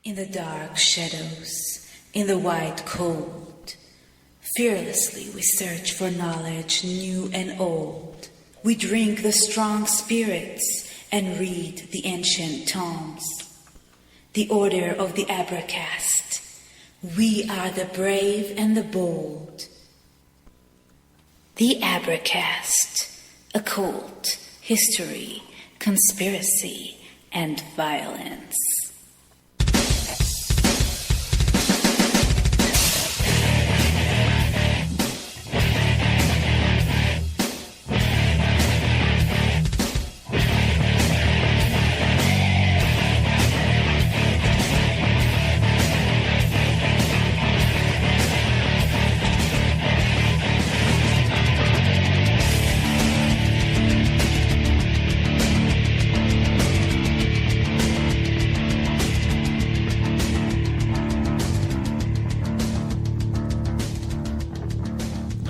In the dark shadows, in the white cold, fearlessly we search for knowledge new and old. We drink the strong spirits and read the ancient tomes. The order of the Abracast. We are the brave and the bold. The Abracast. Occult, history, conspiracy, and violence.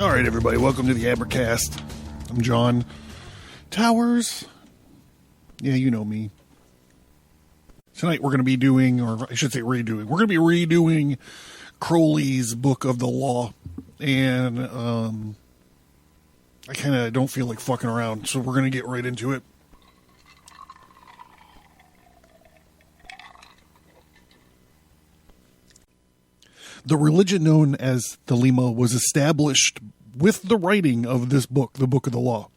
All right, everybody, welcome to the Abercast. I'm John Towers. Yeah, you know me. Tonight we're going to be doing, or I should say redoing, we're going to be redoing Crowley's Book of the Law. And I kind of don't feel like fucking around, so we're going to get right into it. The religion known as Thelemic was established with the writing of this book, the Book of the Law.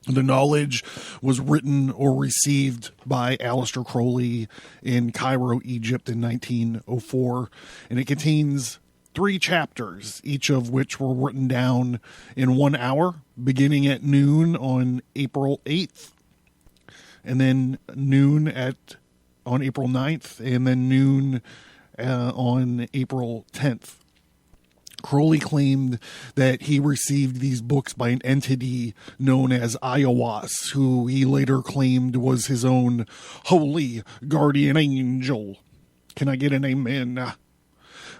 The knowledge was written or received by Aleister Crowley in Cairo, Egypt in 1904, and it contains 3 chapters, each of which were written down in 1 hour, beginning at noon on April 8th, and then noon on April 9th, and then noon on April 10th. Crowley claimed that he received these books by an entity known as Aiwass, who he later claimed was his own holy guardian angel. Can I get an amen?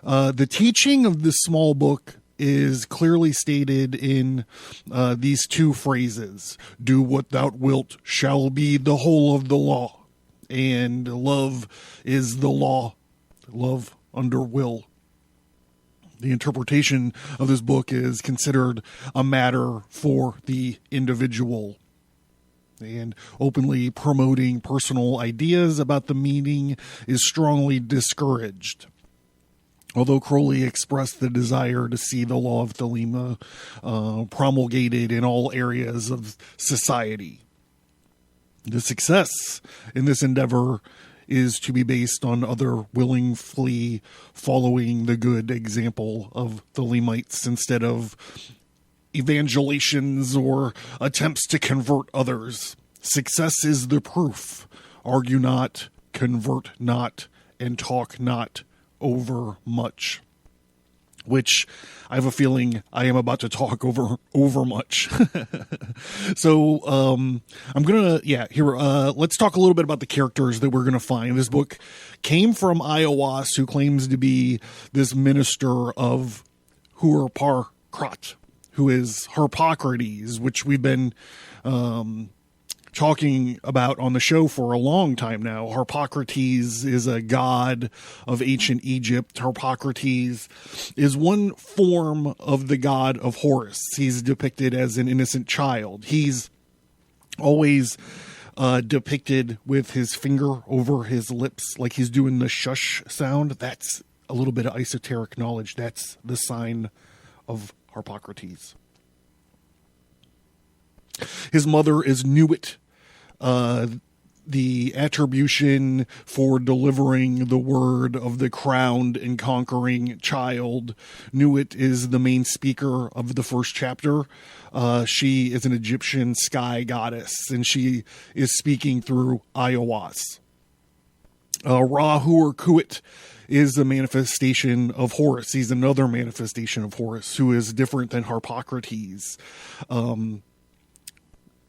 The teaching of this small book is clearly stated in these 2 phrases. Do what thou wilt shall be the whole of the law. And love is the law. Love under will. The interpretation of this book is considered a matter for the individual, and openly promoting personal ideas about the meaning is strongly discouraged. Although Crowley expressed the desire to see the law of Thelemic promulgated in all areas of society, the success in this endeavor is to be based on other willingly following the good example of the Thelemites instead of evangelations or attempts to convert others. Success is the proof. Argue not, convert not, and talk not over much. Which I have a feeling I am about to talk over much. So, I'm going to, let's talk a little bit about the characters that we're going to find. This book came from Aiwass, who claims to be this minister of Hoor-Paar-Kraat, who is Harpocrates, which we've been, talking about on the show for a long time now. Harpocrates is a god of ancient Egypt. Harpocrates is one form of the god of Horus. He's depicted as an innocent child. He's always depicted with his finger over his lips, like he's doing the shush sound. That's a little bit of esoteric knowledge. That's the sign of Harpocrates. His mother is Nuit, the attribution for delivering the word of the crowned and conquering child. Nuit is the main speaker of the first chapter. She is an Egyptian sky goddess, and she is speaking through Aiwass. Ra-Hoor-Khuit is the manifestation of Horus. He's another manifestation of Horus, who is different than Harpocrates.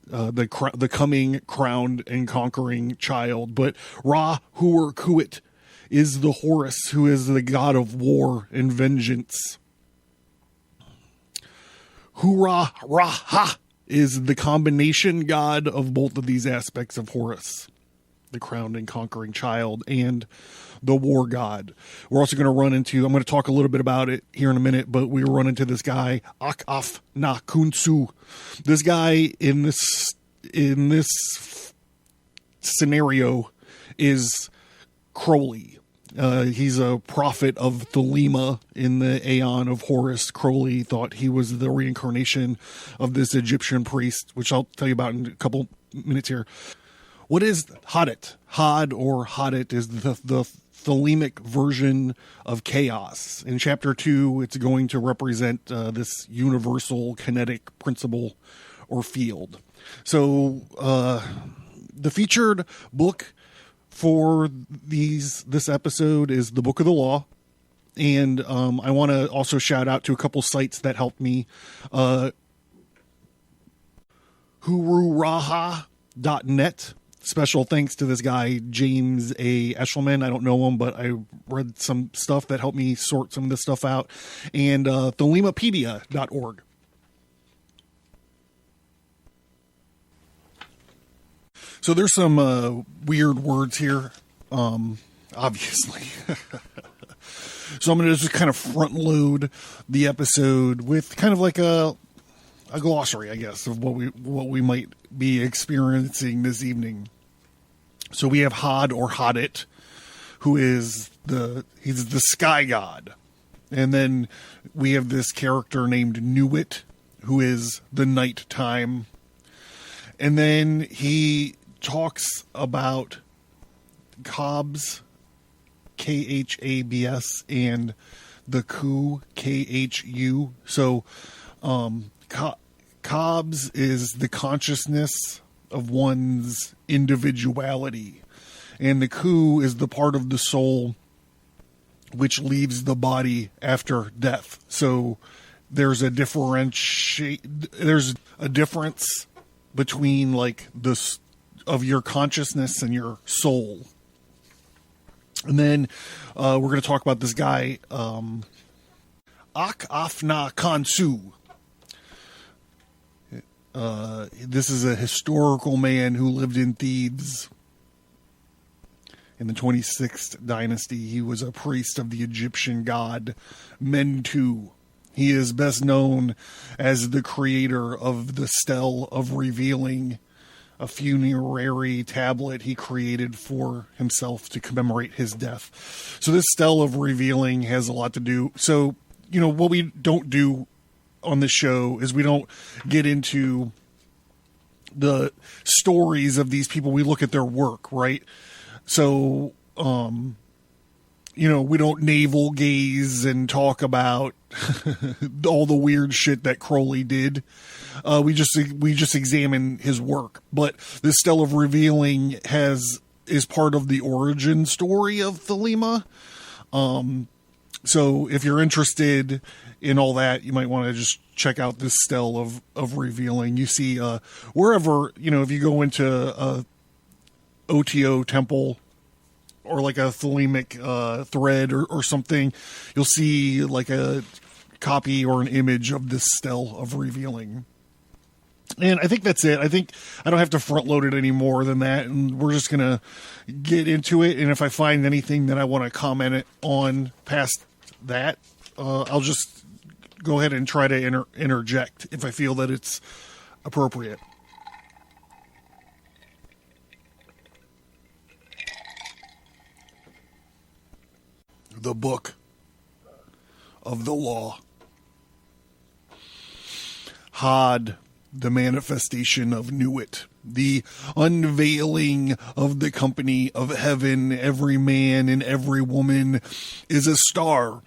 The coming crowned and conquering child. But Ra-Hoor-Khuit is the Horus, who is the god of war and vengeance. Heru-Ra-Ha is the combination god of both of these aspects of Horus. the crowned and conquering child, and the war god. We're also going to run into, I'm going to talk a little bit about it here in a minute, but we run into this guy, Ak-Af na Kunsu. This guy in this scenario is Crowley. He's a prophet of Thelema in the Aeon of Horus. Crowley thought he was the reincarnation of this Egyptian priest, which I'll tell you about in a couple minutes here. What is Hadit? Had or Hadit is the Thelemic version of chaos. In chapter 2, it's going to represent this universal kinetic principle or field. So the featured book for this episode is the Book of the Law. And I want to also shout out to a couple sites that helped me. Heru-Ra-Ha.net. Special thanks to this guy, James A. Eshelman. I don't know him, but I read some stuff that helped me sort some of this stuff out. And Thelemapedia.org. So there's some weird words here, obviously. So I'm going to just kind of front load the episode with kind of like a glossary, I guess, of what we might be experiencing this evening. So we have Had or Hadit, who is he's the sky god. And then we have this character named Nuit, who is the nighttime. And then he talks about Khabs, Khabs, and the Khu, Khu. So Khabs is the consciousness of one's individuality, and the Khu is the part of the soul which leaves the body after death. So there's a difference between like this of your consciousness and your soul. And then we're going to talk about this guy, Ak-Af na Kansu. This is a historical man who lived in Thebes in the 26th dynasty. He was a priest of the Egyptian god Mentu. He is best known as the creator of the Stele of Revealing, a funerary tablet he created for himself to commemorate his death. So this Stele of Revealing has a lot to do. So, you know, what we don't do on the show is we don't get into the stories of these people. We look at their work, right? So, you know, we don't navel gaze and talk about all the weird shit that Crowley did. We just examine his work. But this Stele of Revealing is part of the origin story of Thelema. So if you're interested in all that, you might want to just check out this Stele of Revealing. You see, wherever, you know, if you go into a OTO temple or like a Thelemic thread or something, you'll see like a copy or an image of this Stele of Revealing. And I think that's it. I think I don't have to front load it any more than that. And we're just going to get into it. And if I find anything that I want to comment on past that, I'll just go ahead and try to interject if I feel that it's appropriate. The Book of the Law. Had, the manifestation of Nuit, the unveiling of the company of heaven. Every man and every woman is a star.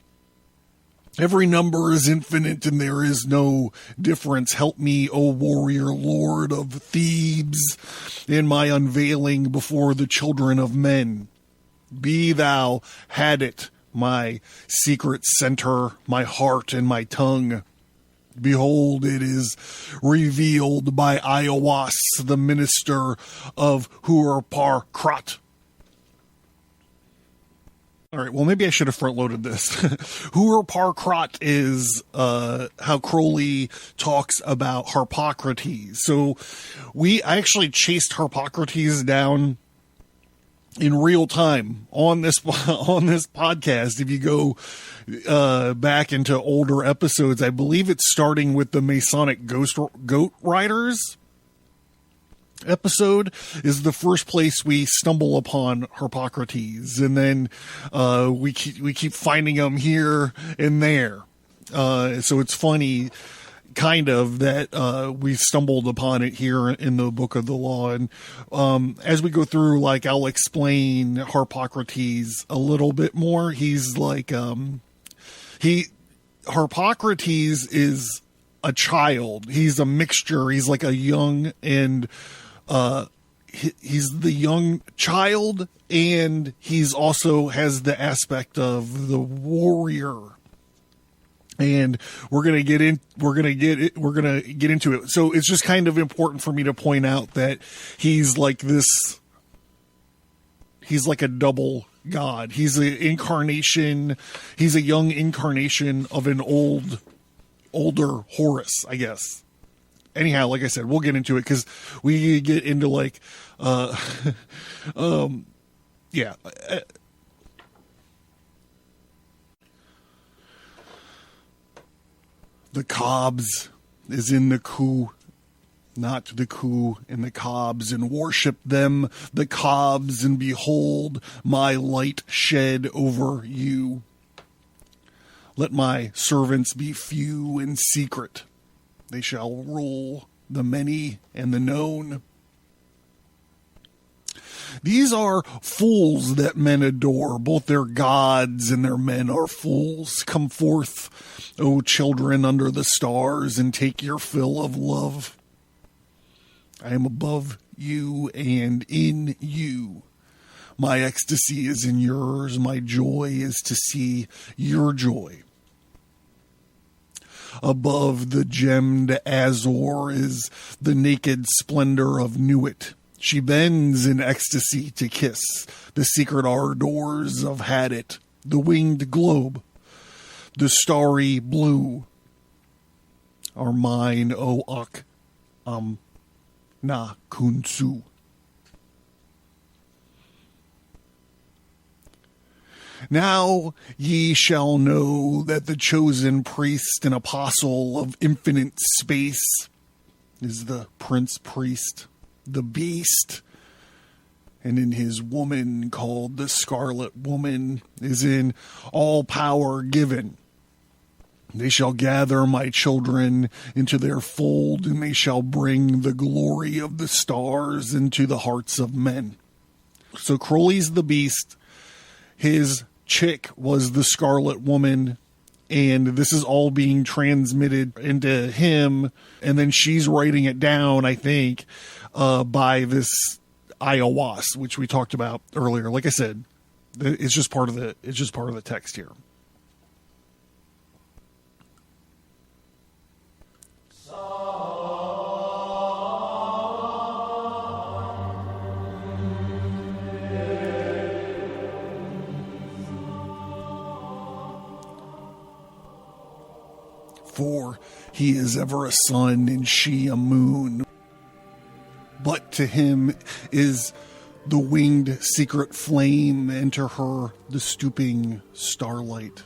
Every number is infinite and there is no difference. Help me, O warrior lord of Thebes, in my unveiling before the children of men. Be thou Hadit, my secret center, my heart and my tongue. Behold, it is revealed by Iowas, the minister of Hoor-Paar-Kraat. All right, well, maybe I should have front-loaded this. Hoor-Paar-Kraat is how Crowley talks about Harpocrates. So I actually chased Harpocrates down in real time on this podcast. If you go back into older episodes, I believe it's starting with the Masonic Goat Riders episode is the first place we stumble upon Harpocrates, and then we keep finding them here and there. So it's funny, kind of, that we stumbled upon it here in the Book of the Law. And as we go through, like, I'll explain Harpocrates a little bit more. He's like Harpocrates is a child. He's a mixture. He's like a young and he's the young child, and he's also has the aspect of the warrior. And we're going to get into it. So it's just kind of important for me to point out that he's like a double god. He's an incarnation. He's a young incarnation of an older Horus, I guess. Anyhow, like I said, we'll get into it because we get into like, yeah. The cobs is in the coup, not the coup in the cobs, and worship them, the cobs, and behold my light shed over you. Let my servants be few and secret. They shall rule the many and the known. These are fools that men adore. Both their gods and their men are fools. Come forth, O children under the stars, and take your fill of love. I am above you and in you. My ecstasy is in yours. My joy is to see your joy. Above the gemmed azure is the naked splendor of Nuit. She bends in ecstasy to kiss the secret ardors of Hadit, the winged globe, the starry blue. Are mine, O Ak Na Kunsu. Now ye shall know that the chosen priest and apostle of infinite space is the prince priest, the beast, and in his woman called the Scarlet Woman is in all power given. They shall gather my children into their fold, and they shall bring the glory of the stars into the hearts of men. So Crowley's the beast. His chick was the Scarlet Woman, and this is all being transmitted into him, and then she's writing it down, I think, by this Iowas, which we talked about earlier. Like I said, it's just part of the text here. For he is ever a sun and she a moon. But to him is the winged secret flame, and to her the stooping starlight.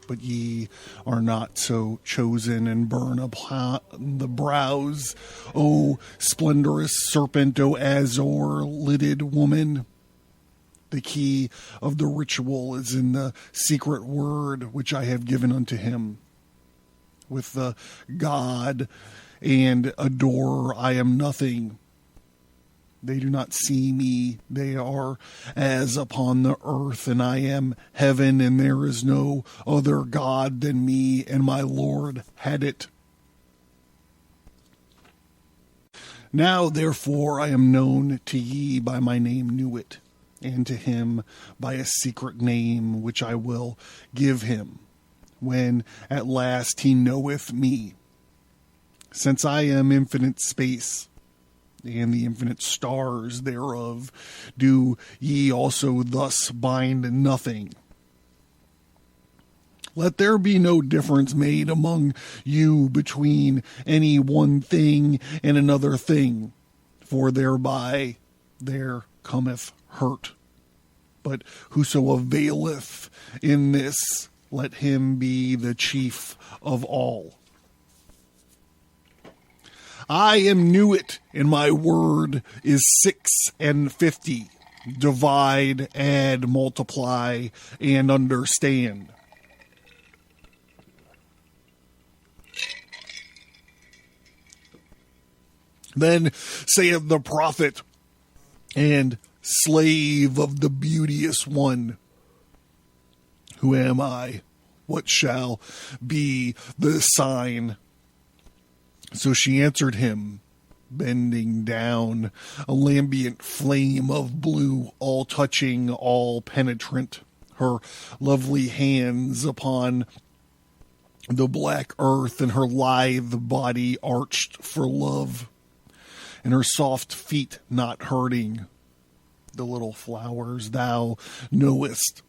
But ye are not so chosen, and burn upon the brows, O splendorous serpent, O azure-lidded woman. The key of the ritual is in the secret word which I have given unto him. With the God and adorer I am nothing. They do not see me. They are as upon the earth, and I am heaven, and there is no other God than me, and my Lord Hadit. Now, therefore, I am known to ye by my name Nuit, and to him by a secret name which I will give him, when at last he knoweth me. Since I am infinite space, and the infinite stars thereof, do ye also thus bind nothing. Let there be no difference made among you between any one thing and another thing, for thereby there cometh hurt But whoso availeth in this, let him be the chief of all. I am Nuit, and my word is 650. Divide, add, multiply, and understand. Then saith the prophet and slave of the beauteous one, who am I? What shall be the sign? So she answered him, bending down, a lambent flame of blue, all touching, all penetrant, her lovely hands upon the black earth, and her lithe body arched for love, and her soft feet not hurting the little flowers thou knowest.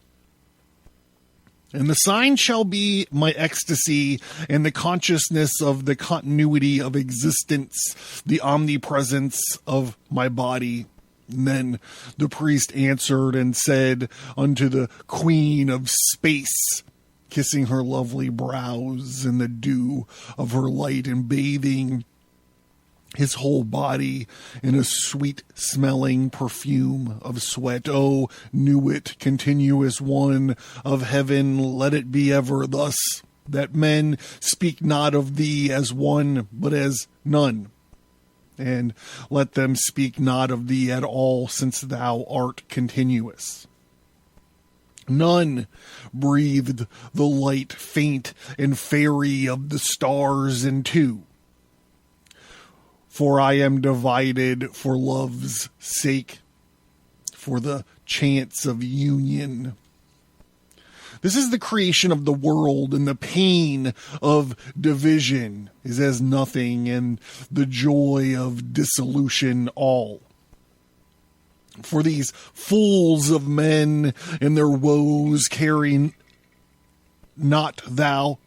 And the sign shall be my ecstasy and the consciousness of the continuity of existence, the omnipresence of my body. And then the priest answered and said unto the queen of space, kissing her lovely brows in the dew of her light and bathing his whole body in a sweet-smelling perfume of sweat. O Nuit, continuous one of heaven, let it be ever thus, that men speak not of thee as one, but as none. And let them speak not of thee at all, since thou art continuous. None breathed the light, faint and fairy of the stars in two. For I am divided for love's sake, for the chance of union. This is the creation of the world, and the pain of division is as nothing, and the joy of dissolution all. For these fools of men and their woes carry not thou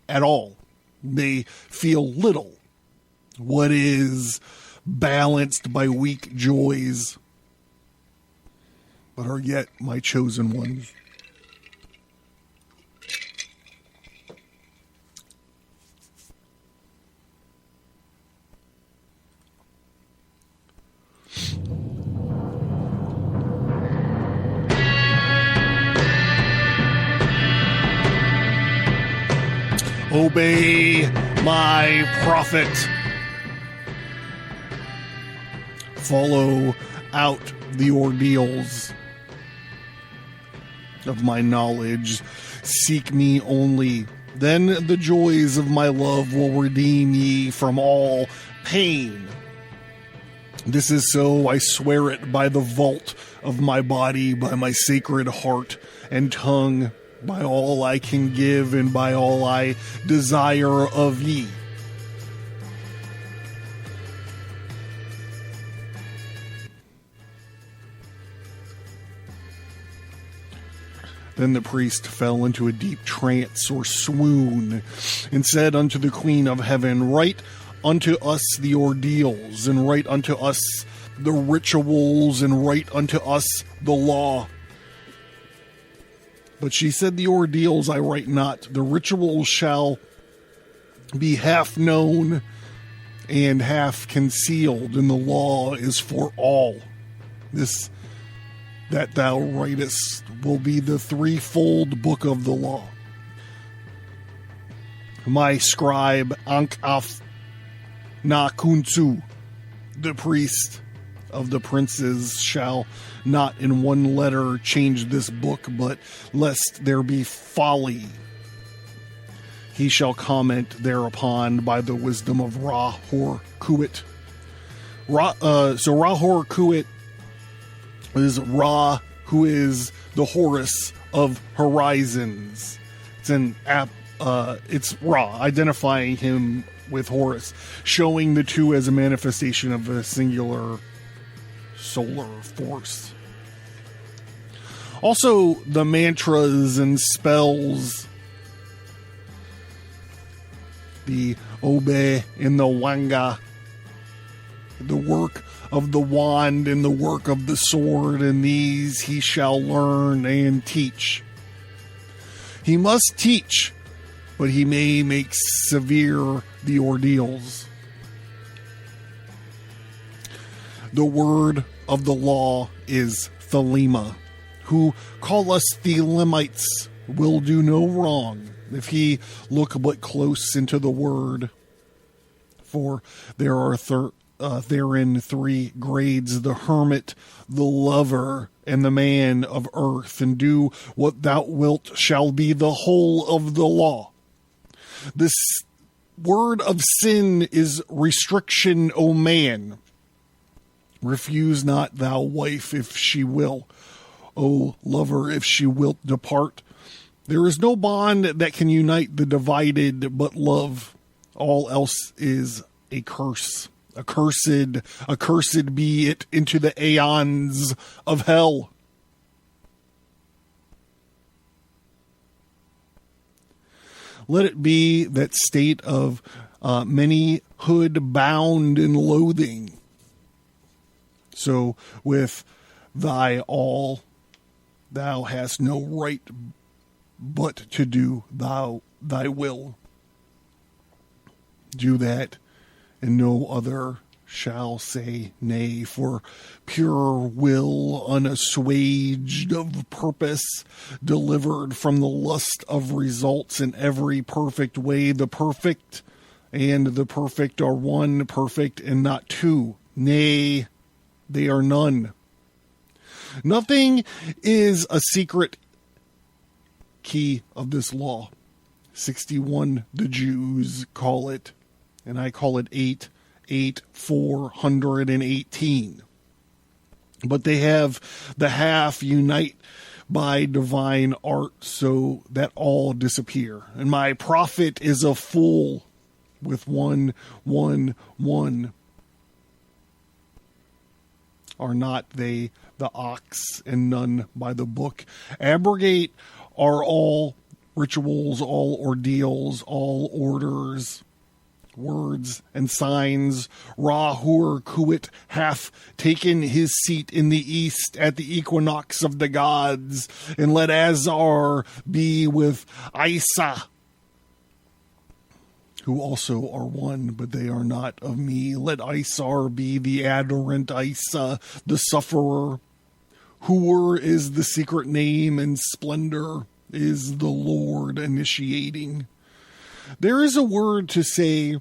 at all. They feel little. What is balanced by weak joys, but are yet my chosen ones. Obey my prophet. Follow out the ordeals of my knowledge. Seek me only. Then the joys of my love will redeem ye from all pain. This is so, I swear it by the vault of my body, by my sacred heart and tongue, by all I can give and by all I desire of ye. Then the priest fell into a deep trance or swoon, and said unto the Queen of Heaven, write unto us the ordeals, and write unto us the rituals, and write unto us the law. But she said, the ordeals I write not, the rituals shall be half known and half concealed, and the law is for all. This that thou writest will be the threefold book of the law. My scribe Ankh-Af Na-Kunzu, the priest of the princes, shall not in one letter change this book, but lest there be folly, he shall comment thereupon by the wisdom of Ra-Hoor-Khuit. So Ra-Hoor-Khuit is Ra, who is the Horus of horizons. It's Ra, identifying him with Horus, showing the two as a manifestation of a singular solar force. Also, the mantras and spells, the Obe and the Wanga, the work of the wand and the work of the sword, and these he shall learn and teach. He must teach, but he may make severe the ordeals. The word of the law is Thelema, who call us Thelemites will do no wrong if he look but close into the word. For there are therein three grades, the hermit, the lover, and the man of earth, and do what thou wilt shall be the whole of the law. This word of sin is restriction, O man. Refuse not thou wife if she will, O lover, if she wilt depart. There is no bond that can unite the divided but love. All else is a curse. Accursed be it into the aeons of hell. Let it be that state of manyhood bound in loathing. So with thy all, thou hast no right but to do thy will. Do that, and no other shall say nay, for pure will, unassuaged of purpose, delivered from the lust of results in every perfect way. The perfect and the perfect are one, perfect and not two. Nay, they are none. Nothing is a secret key of this law. 61 the Jews call it, and I call it 418. But they have the half unite by divine art, so that all disappear. And my prophet is a fool with one. Are not they the ox, and none by the book? Abrogate are all rituals, all ordeals, all orders, words and signs. Ra-Hoor-Khuit hath taken his seat in the east at the equinox of the gods, and let Azar be with Isa, who also are one, but they are not of me. Let Isar be the adorant, Isa, the sufferer. Hoor is the secret name, and splendor is the Lord initiating. There is a word to say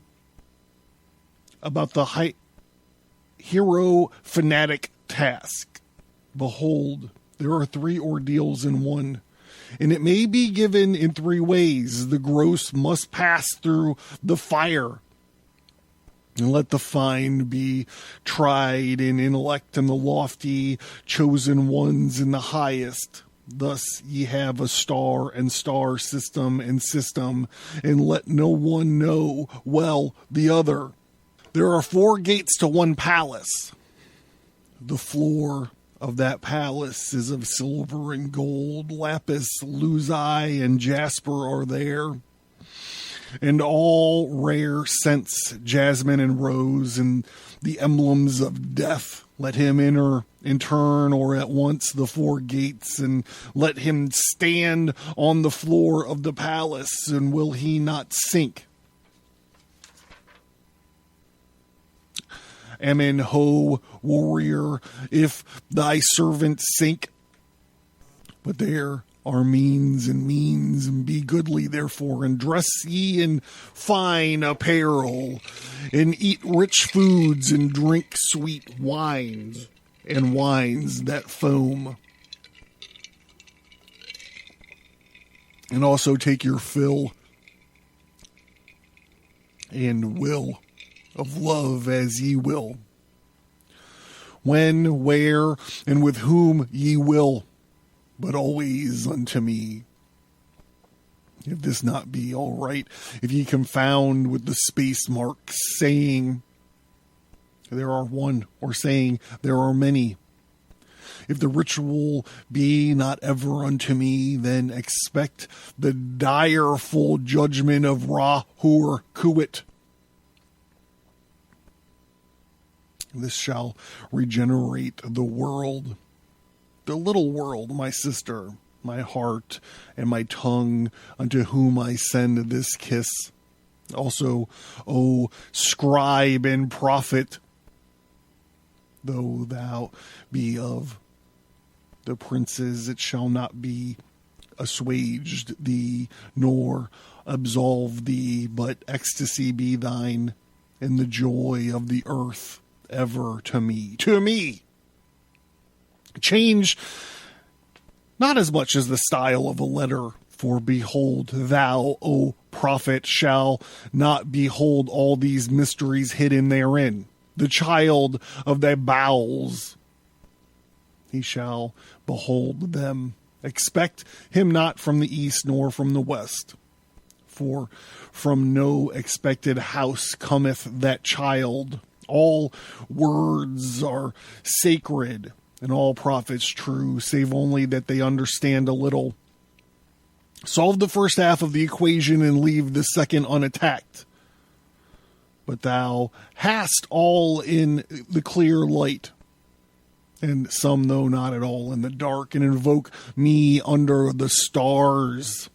about the hero fanatic task. Behold, there are three ordeals in one, and it may be given in three ways. The gross must pass through the fire, and let the fine be tried in intellect, and the lofty chosen ones in the highest. Thus ye have a star and star, system and system, and let no one know well the other. There are 4 gates to one palace. The floor of that palace is of silver and gold. Lapis lazuli and jasper are there, and all rare scents, jasmine and rose, and the emblems of death. Let him enter in turn or at once the 4 gates, and let him stand on the floor of the palace, and will he not sink? Amen, ho, warrior, if thy servant sink. But there are means, and be goodly therefore, and dress ye in fine apparel, and eat rich foods, and drink sweet wines, and wines that foam. And also take your fill and will of love as ye will, when, where, and with whom ye will, but always unto me. If this not be all right, if ye confound with the space marks, saying there are one, or saying there are many. If the ritual be not ever unto me, then expect the direful judgment of Ra-Hoor-Khuit. This shall regenerate the world, the little world, my sister, my heart, and my tongue, unto whom I send this kiss. Also, O scribe and prophet, though thou be of the princes, it shall not be assuaged thee, nor absolve thee, but ecstasy be thine, and the joy of the earth ever to me. To me! Change not as much as the style of a letter, for behold, thou, O prophet, shall not behold all these mysteries hidden therein. The child of thy bowels, he shall behold them. Expect him not from the east nor from the west, for from no expected house cometh that child. All words are sacred, and all prophets true, save only that they understand a little. Solve the first half of the equation and leave the second unattacked. But thou hast all in the clear light, and some though not at all in the dark, and invoke me under the stars.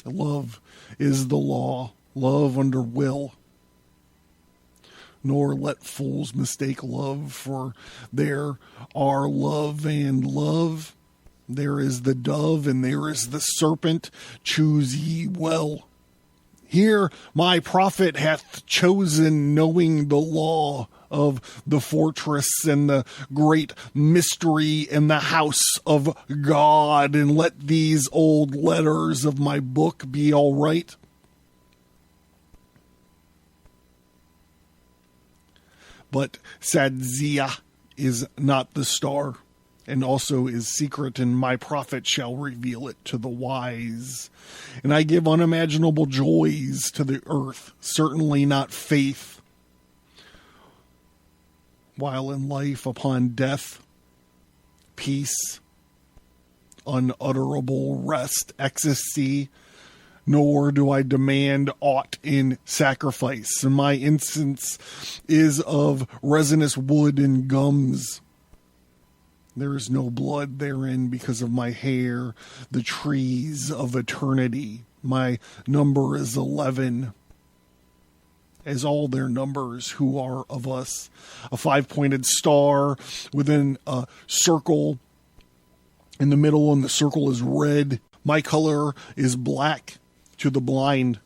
Love is the law, love under will. Nor let fools mistake love, for there are love and love. There is the dove and there is the serpent. Choose ye well. Here my prophet hath chosen, knowing the law of the fortress and the great mystery in the house of God. And let these old letters of my book be all right. But Sadzia is not the star, and also is secret, and my prophet shall reveal it to the wise. And I give unimaginable joys to the earth, certainly not faith, while in life upon death, peace, unutterable rest, ecstasy, nor do I demand aught in sacrifice. And my incense is of resinous wood and gums. There is no blood therein because of my hair, the trees of eternity. My number is 11, as all their numbers who are of us. A 5-pointed star within a circle. In the middle, and the circle is red. My color is black to the blind,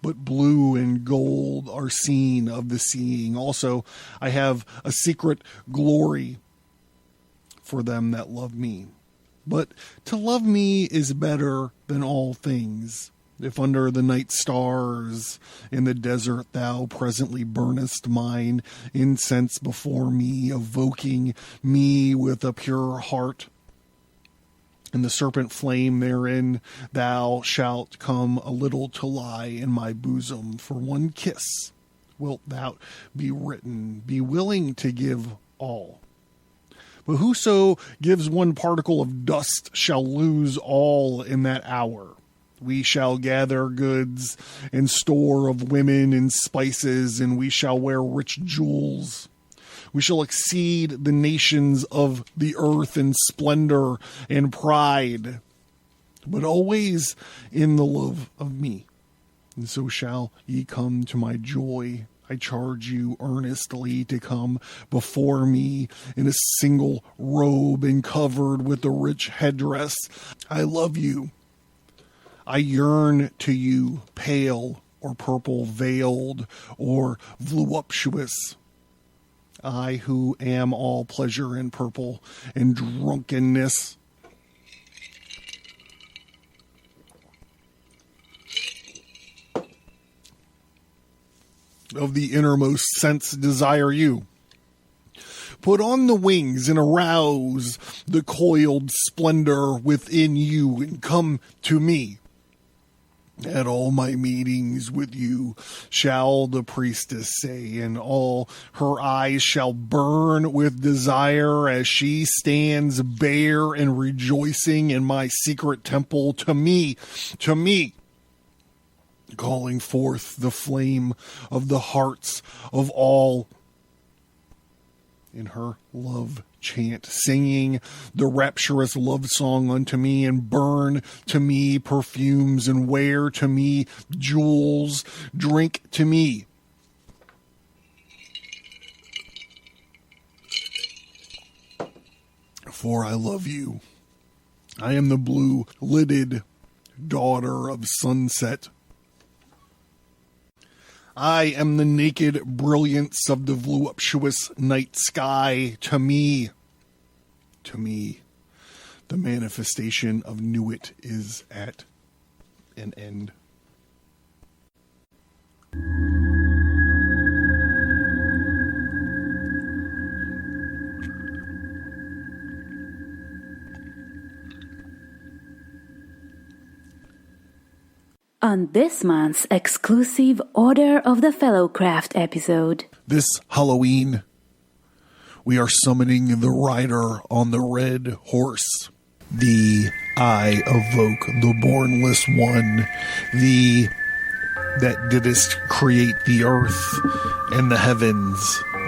but blue and gold are seen of the seeing. Also, I have a secret glory for them that love me. But to love me is better than all things. If under the night stars in the desert thou presently burnest mine incense before me, evoking me with a pure heart, and the serpent flame therein, thou shalt come a little to lie in my bosom. For one kiss wilt thou be written, be willing to give all. But whoso gives one particle of dust shall lose all in that hour. We shall gather goods and store of women and spices, and we shall wear rich jewels. We shall exceed the nations of the earth in splendor and pride, but always in the love of me. And so shall ye come to my joy. I charge you earnestly to come before me in a single robe and covered with a rich headdress. I love you. I yearn to you, pale or purple veiled or voluptuous. I who am all pleasure and purple and drunkenness. Of the innermost sense desire you. Put on the wings and arouse the coiled splendor within you and come to me. At all my meetings with you shall the priestess say, and all her eyes shall burn with desire as she stands bare and rejoicing in my secret temple to me, calling forth the flame of the hearts of all in her love chant, singing the rapturous love song unto me, and burn to me perfumes, and wear to me jewels, drink to me. For I love you. I am the blue-lidded daughter of sunset. I am the naked brilliance of the voluptuous night sky. To me, the manifestation of Nuit is at an end. On this month's exclusive Order of the Fellowcraft episode. This Halloween, we are summoning the rider on the red horse. I evoke the bornless one, that didst create the earth and the heavens,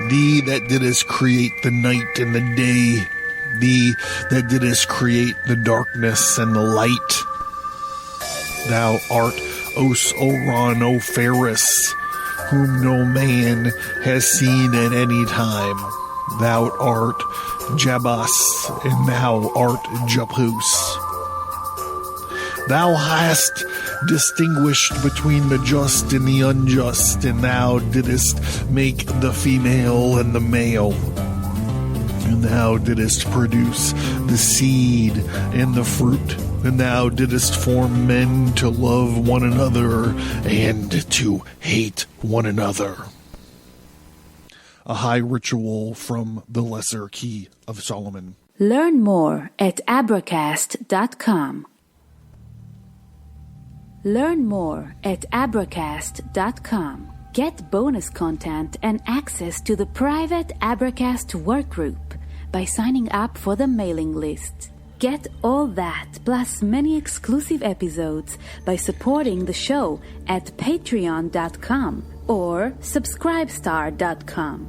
that didst create the night and the day, that didst create the darkness and the light. Thou art Os-Oran O-Ferris, whom no man has seen at any time. Thou art Jabas, and thou art Japus. Thou hast distinguished between the just and the unjust, and thou didst make the female and the male. And thou didst produce the seed and the fruit, and thou didst form men to love one another and to hate one another. A high ritual from the Lesser Key of Solomon. Learn more at abracast.com. Learn more at abracast.com. Get bonus content and access to the private Abracast workgroup by signing up for the mailing list. Get all that, plus many exclusive episodes by supporting the show at patreon.com or subscribestar.com.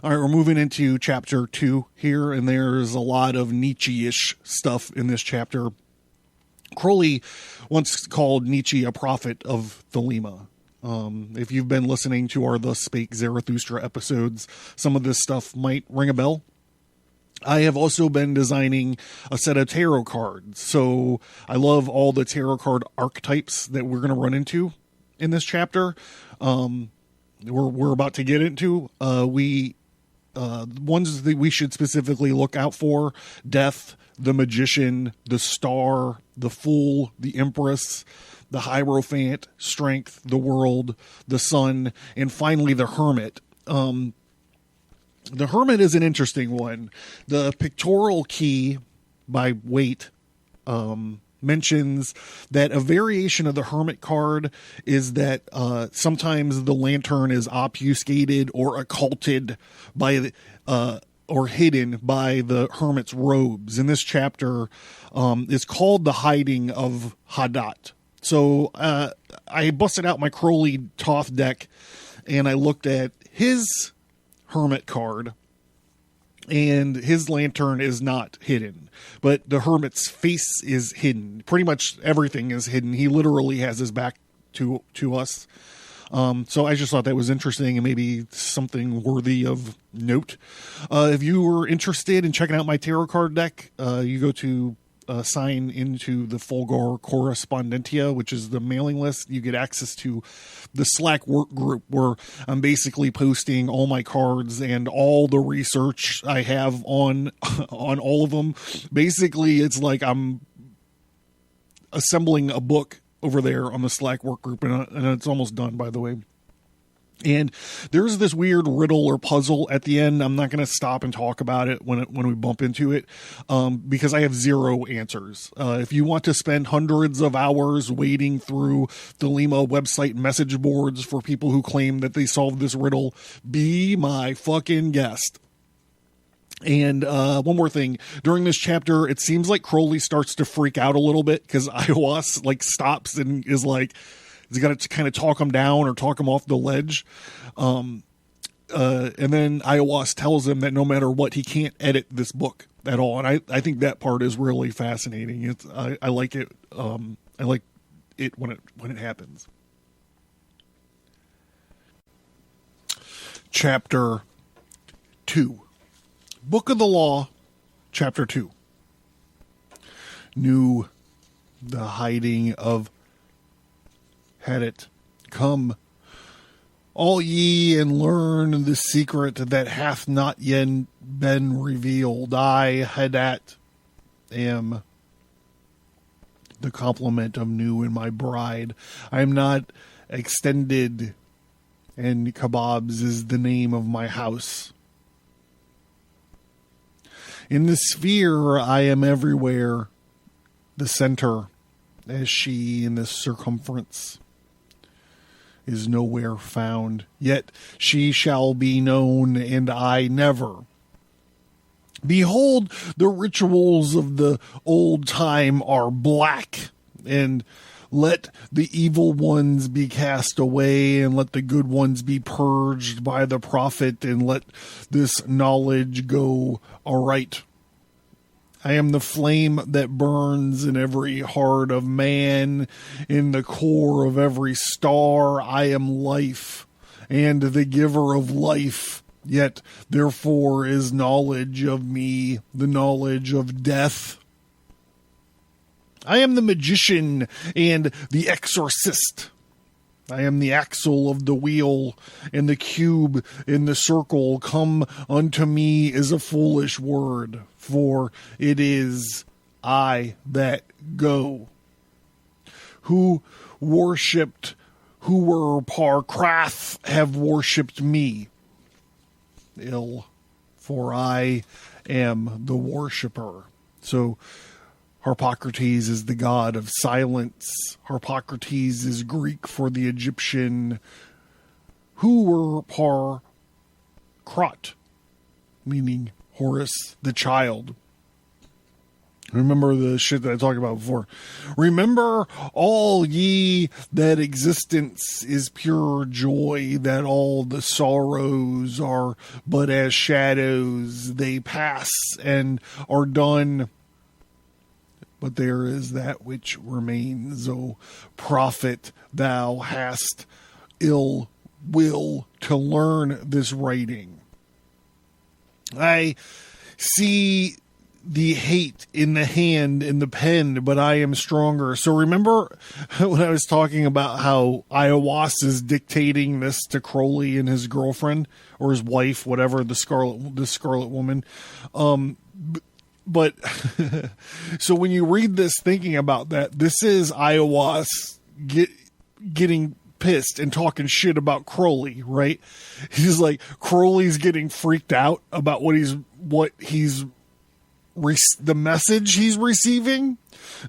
All right, we're moving into chapter 2 here, and there's a lot of Nietzsche-ish stuff in this chapter. Crowley once called Nietzsche a prophet of Thelema. If you've been listening to our Thus Spake Zarathustra episodes, some of this stuff might ring a bell. I have also been designing a set of tarot cards, so I love all the tarot card archetypes that we're going to run into in this chapter. We're about to get into. Ones that we should specifically look out for: Death, the Magician, the Star, the Fool, the Empress, the Hierophant, Strength, the World, the Sun, and finally the Hermit. The Hermit is an interesting one. The pictorial key by Waite mentions that a variation of the Hermit card is that sometimes the lantern is obfuscated or occulted by or hidden by the hermit's robes. In this chapter is called the hiding of Hadit. So I busted out my Crowley Toth deck and I looked at his Hermit card, and his lantern is not hidden, but the hermit's face is hidden. Pretty much everything is hidden. He literally has his back to us. So I just thought that was interesting and maybe something worthy of note. If you were interested in checking out my tarot card deck, you go to sign into the Fulgur Correspondentia, which is the mailing list. You get access to the Slack work group where I'm basically posting all my cards and all the research I have on all of them. Basically, it's like I'm assembling a book over there on the Slack work group, and it's almost done, by the way. And there's this weird riddle or puzzle at the end. I'm not going to stop and talk about it when we bump into it, because I have zero answers. If you want to spend hundreds of hours wading through Thelema website message boards for people who claim that they solved this riddle, be my fucking guest. And one more thing. During this chapter, it seems like Crowley starts to freak out a little bit because Aiwass like stops and is like, he's got to kind of talk him down or talk him off the ledge. And then Aiwass tells him that no matter what, he can't edit this book at all. And I think that part is really fascinating. I like it. I like it when it happens. Chapter 2. Book of the Law, Chapter 2. Knew the hiding of Hadit. Come, all ye, and learn the secret that hath not yet been revealed. I, Hadit, am the complement of Nuit and my bride. I am not extended, and Kebabs is the name of my house. In the sphere, I am everywhere, the center, as she in the circumference is nowhere found. Yet she shall be known, and I never. Behold, the rituals of the old time are black, and let the evil ones be cast away, and let the good ones be purged by the prophet, and let this knowledge go aright. I am the flame that burns in every heart of man, in the core of every star. I am life, and the giver of life. Yet, therefore, is knowledge of me the knowledge of death. I am the magician and the exorcist. I am the axle of the wheel, and the cube in the circle. Come unto me is a foolish word, for it is I that go. Who worshipped Hoor-Paar-Kraat have worshipped me. Ill, for I am the worshipper. So, Harpocrates is the god of silence. Harpocrates is Greek for the Egyptian Hoor-Par-Kraat, meaning Horus the child. Remember the shit that I talked about before. Remember all ye that existence is pure joy, that all the sorrows are but as shadows. They pass and are done. But there is that which remains, O prophet, thou hast ill will to learn this writing. I see the hate in the hand, in the pen, but I am stronger. So remember when I was talking about how Aiwass is dictating this to Crowley and his girlfriend, or his wife, whatever, the Scarlet Woman. But so when you read this thinking about that, this is Aiwass getting pissed and talking shit about Crowley, right? He's like, Crowley's getting freaked out about the message he's receiving.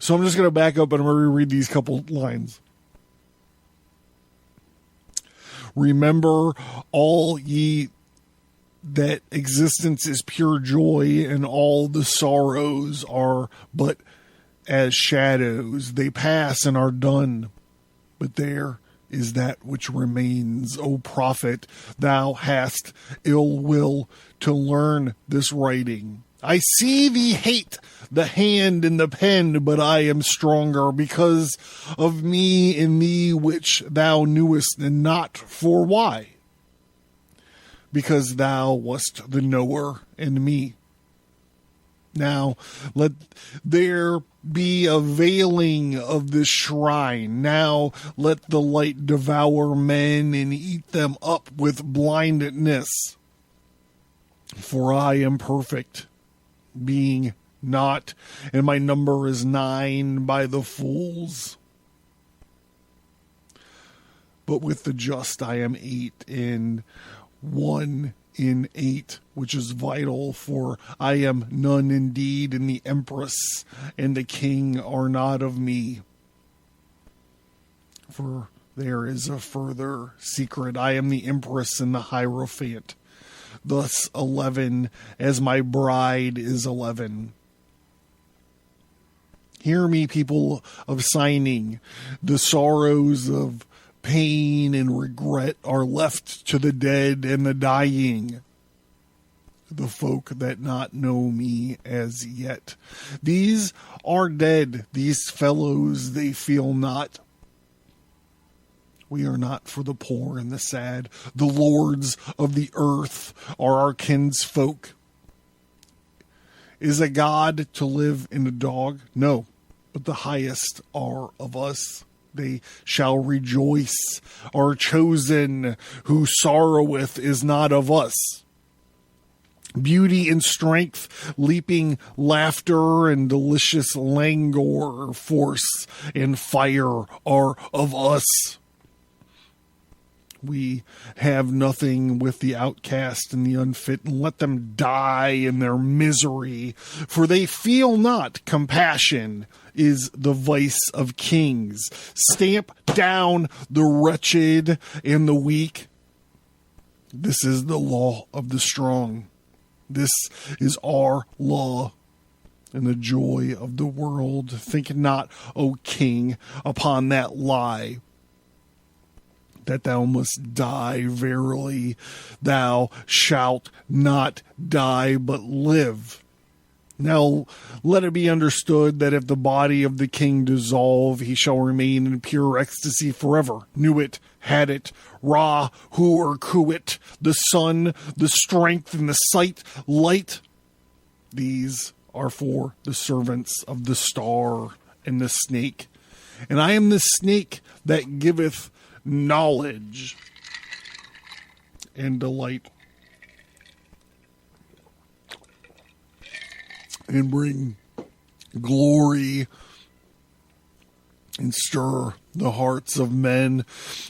So I'm just going to back up and I'm going to reread these couple lines. Remember all ye that existence is pure joy, and all the sorrows are but as shadows. They pass and are done, but there is that which remains. O prophet, thou hast ill will to learn this writing. I see thee hate the hand in the pen, but I am stronger because of me in thee which thou knewest and not. For why? Because thou wast the knower in me. Now let there be a veiling of this shrine. Now let the light devour men and eat them up with blindness. For I am perfect, being not, and my number is 9 by the fools. but with the just I am 8, and 1 in 8, which is vital, for I am none indeed, and the Empress and the King are not of me. For there is a further secret. I am the Empress and the Hierophant. Thus 11, as my bride is 11. Hear me, people of signing. The sorrows of pain and regret are left to the dead and the dying, the folk that not know me as yet. These are dead, these fellows, they feel not. We are not for the poor and the sad. The lords of the earth are our kinsfolk. Is a god to live in a dog? No, but the highest are of us. They shall rejoice. Our chosen who sorroweth is not of us. Beauty and strength, leaping laughter and delicious languor, force and fire are of us. We have nothing with the outcast and the unfit, and let them die in their misery, for they feel not compassion is the vice of kings. Stamp down the wretched and the weak. This is the law of the strong. This is our law and the joy of the world. Think not, O king, upon that lie, that thou must die. Verily, thou shalt not die, but live. Now, let it be understood that if the body of the king dissolve, he shall remain in pure ecstasy forever. Nuit, Hadit, Ra-Hoor-Khuit, the sun, the strength, and the sight, light. These are for the servants of the star and the snake. And I am the snake that giveth knowledge and delight, and bring glory and stir the hearts of men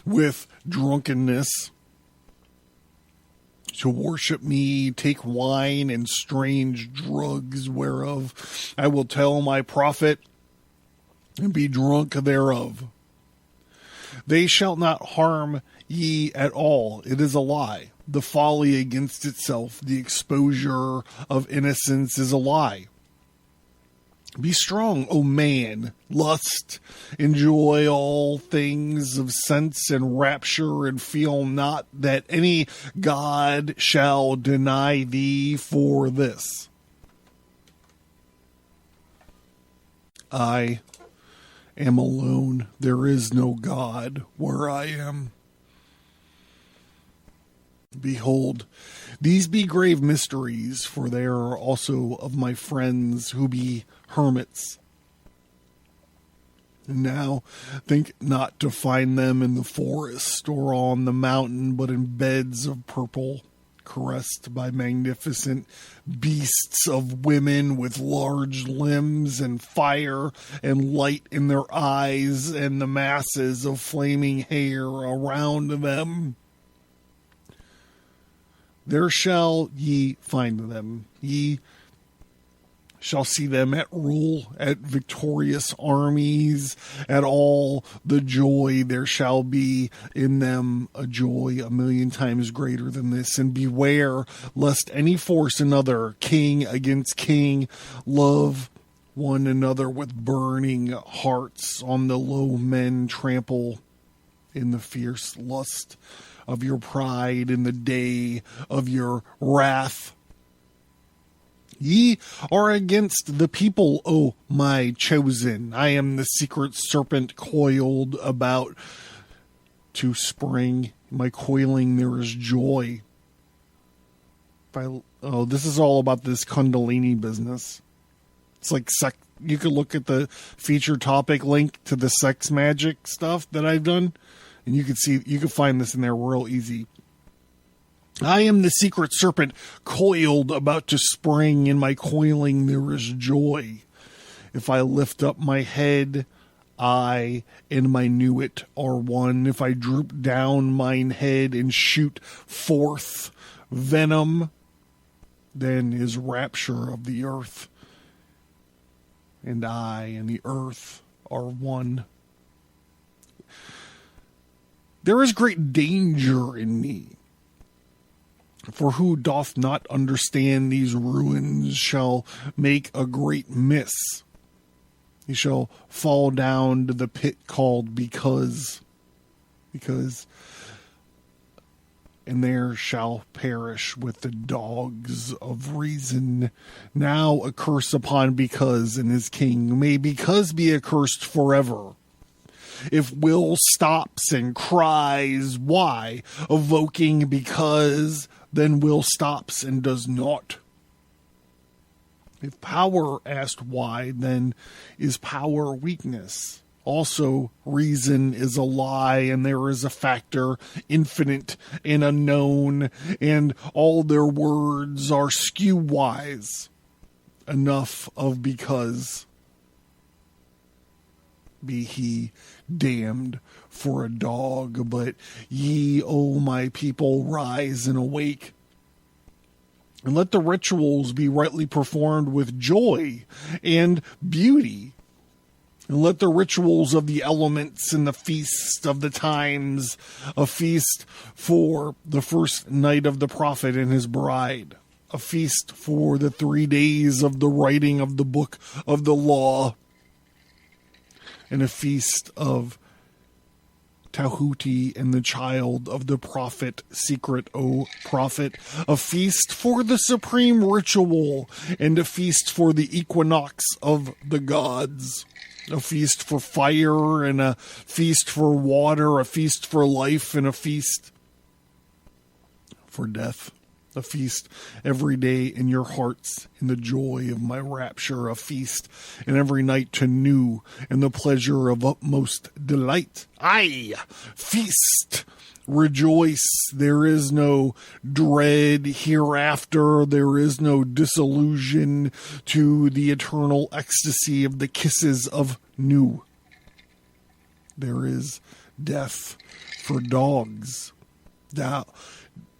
with drunkenness. To worship me, take wine and strange drugs, whereof I will tell my prophet, and be drunk thereof. They shall not harm ye at all. It is a lie. The folly against itself, the exposure of innocence is a lie. Be strong, O man, lust, enjoy all things of sense and rapture, and feel not that any god shall deny thee for this. I am alone. There is no God where I am. Behold, these be grave mysteries, for they are also of my friends who be hermits. And now think not to find them in the forest or on the mountain, but in beds of purple, caressed by magnificent beasts of women with large limbs and fire and light in their eyes, and the masses of flaming hair around them. There shall ye find them. Ye shall see them at rule, at victorious armies, at all the joy. There shall be in them a joy 1,000,000 times greater than this. And beware lest any force another, king against king, love one another with burning hearts. On the low men trample in the fierce lust of your pride, in the day of your wrath. Ye are against the people, O my chosen. I am the secret serpent coiled about to spring. My coiling there is joy. This is all about this Kundalini business. It's like you could look at the feature topic link to the sex magic stuff that I've done, and you can find this in there real easy. I am the secret serpent coiled about to spring. In my coiling there is joy. If I lift up my head, I and my Nuit are one. If I droop down mine head and shoot forth venom, then is rapture of the earth. And I and the earth are one. There is great danger in me. For who doth not understand these ruins shall make a great miss. He shall fall down to the pit called because, and there shall perish with the dogs of reason. Now a curse upon because and his king. May because be accursed forever. If will stops and cries, why? Evoking because, then will stops and does not. If power asked why, then is power weakness. Also, reason is a lie, and there is a factor, infinite and unknown, and all their words are skew-wise. Enough of because. Be he damned for a dog, but ye, O my people, rise and awake. And let the rituals be rightly performed with joy and beauty. And let the rituals of the elements and the feast of the times, a feast for the first night of the prophet and his bride, a feast for the 3 days of the writing of the book of the law, and a feast of Tahuti and the child of the prophet, secret, O prophet, a feast for the supreme ritual, and a feast for the equinox of the gods, a feast for fire, and a feast for water, a feast for life, and a feast for death. A feast every day in your hearts in the joy of my rapture, a feast, and every night to new and the pleasure of utmost delight. Aye, feast, rejoice, there is no dread hereafter, there is no disillusion to the eternal ecstasy of the kisses of new. There is death for dogs.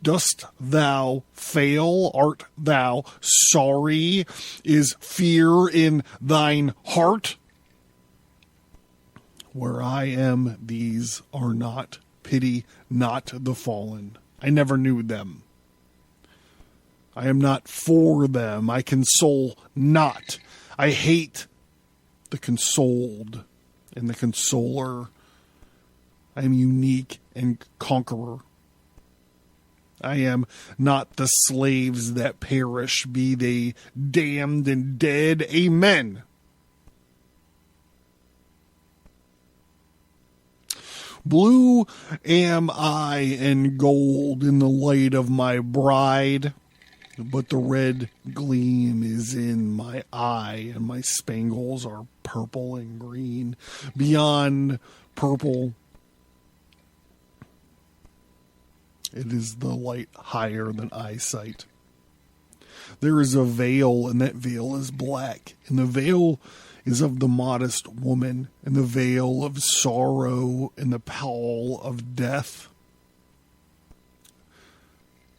Dost thou fail? Art thou sorry? Is fear in thine heart? Where I am, these are not. Pity not the fallen. I never knew them. I am not for them. I console not. I hate the consoled and the consoler. I am unique and conqueror. I am not the slaves that perish, be they damned and dead. Amen. Blue am I and gold in the light of my bride, but the red gleam is in my eye, and my spangles are purple and green. Beyond purple, it is the light higher than eyesight. There is a veil, and that veil is black. And the veil is of the modest woman, and the veil of sorrow, and the pall of death.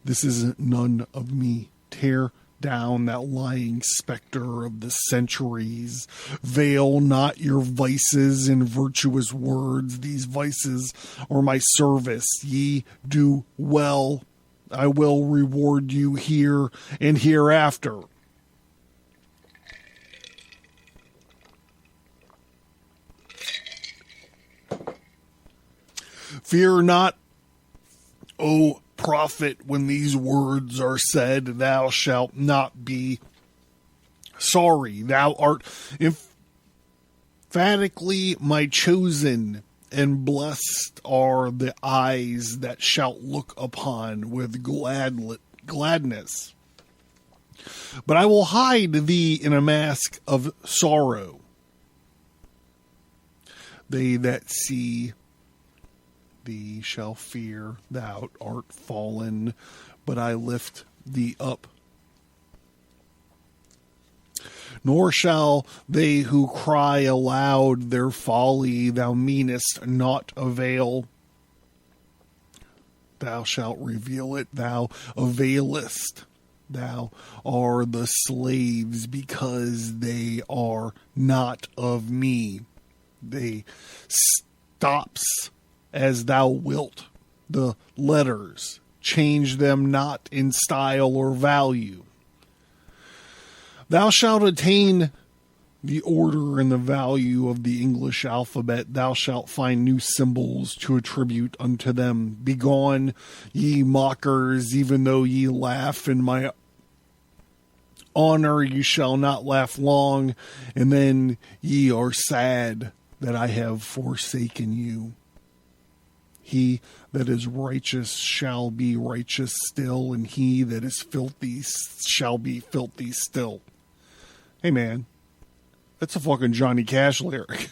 This is none of me. Tear down that lying specter of the centuries. Veil not your vices in virtuous words. These vices are my service. Ye do well. I will reward you here and hereafter. Fear not, O prophet, when these words are said, thou shalt not be sorry. Thou art emphatically my chosen, and blessed are the eyes that shalt look upon with gladness. But I will hide thee in a mask of sorrow. They that see thee shall fear thou art fallen, but I lift thee up. nor shall they who cry aloud their folly thou meanest not avail. Thou shalt reveal it, thou availest. Thou are the slaves because they are not of me. They stops as thou wilt. The letters, change them not in style or value. Thou shalt attain the order and the value of the English alphabet. Thou shalt find new symbols to attribute unto them. Begone, ye mockers, even though ye laugh in my honor, you shall not laugh long, and then ye are sad that I have forsaken you. He that is righteous shall be righteous still, and he that is filthy shall be filthy still. Hey man, that's a fucking Johnny Cash lyric.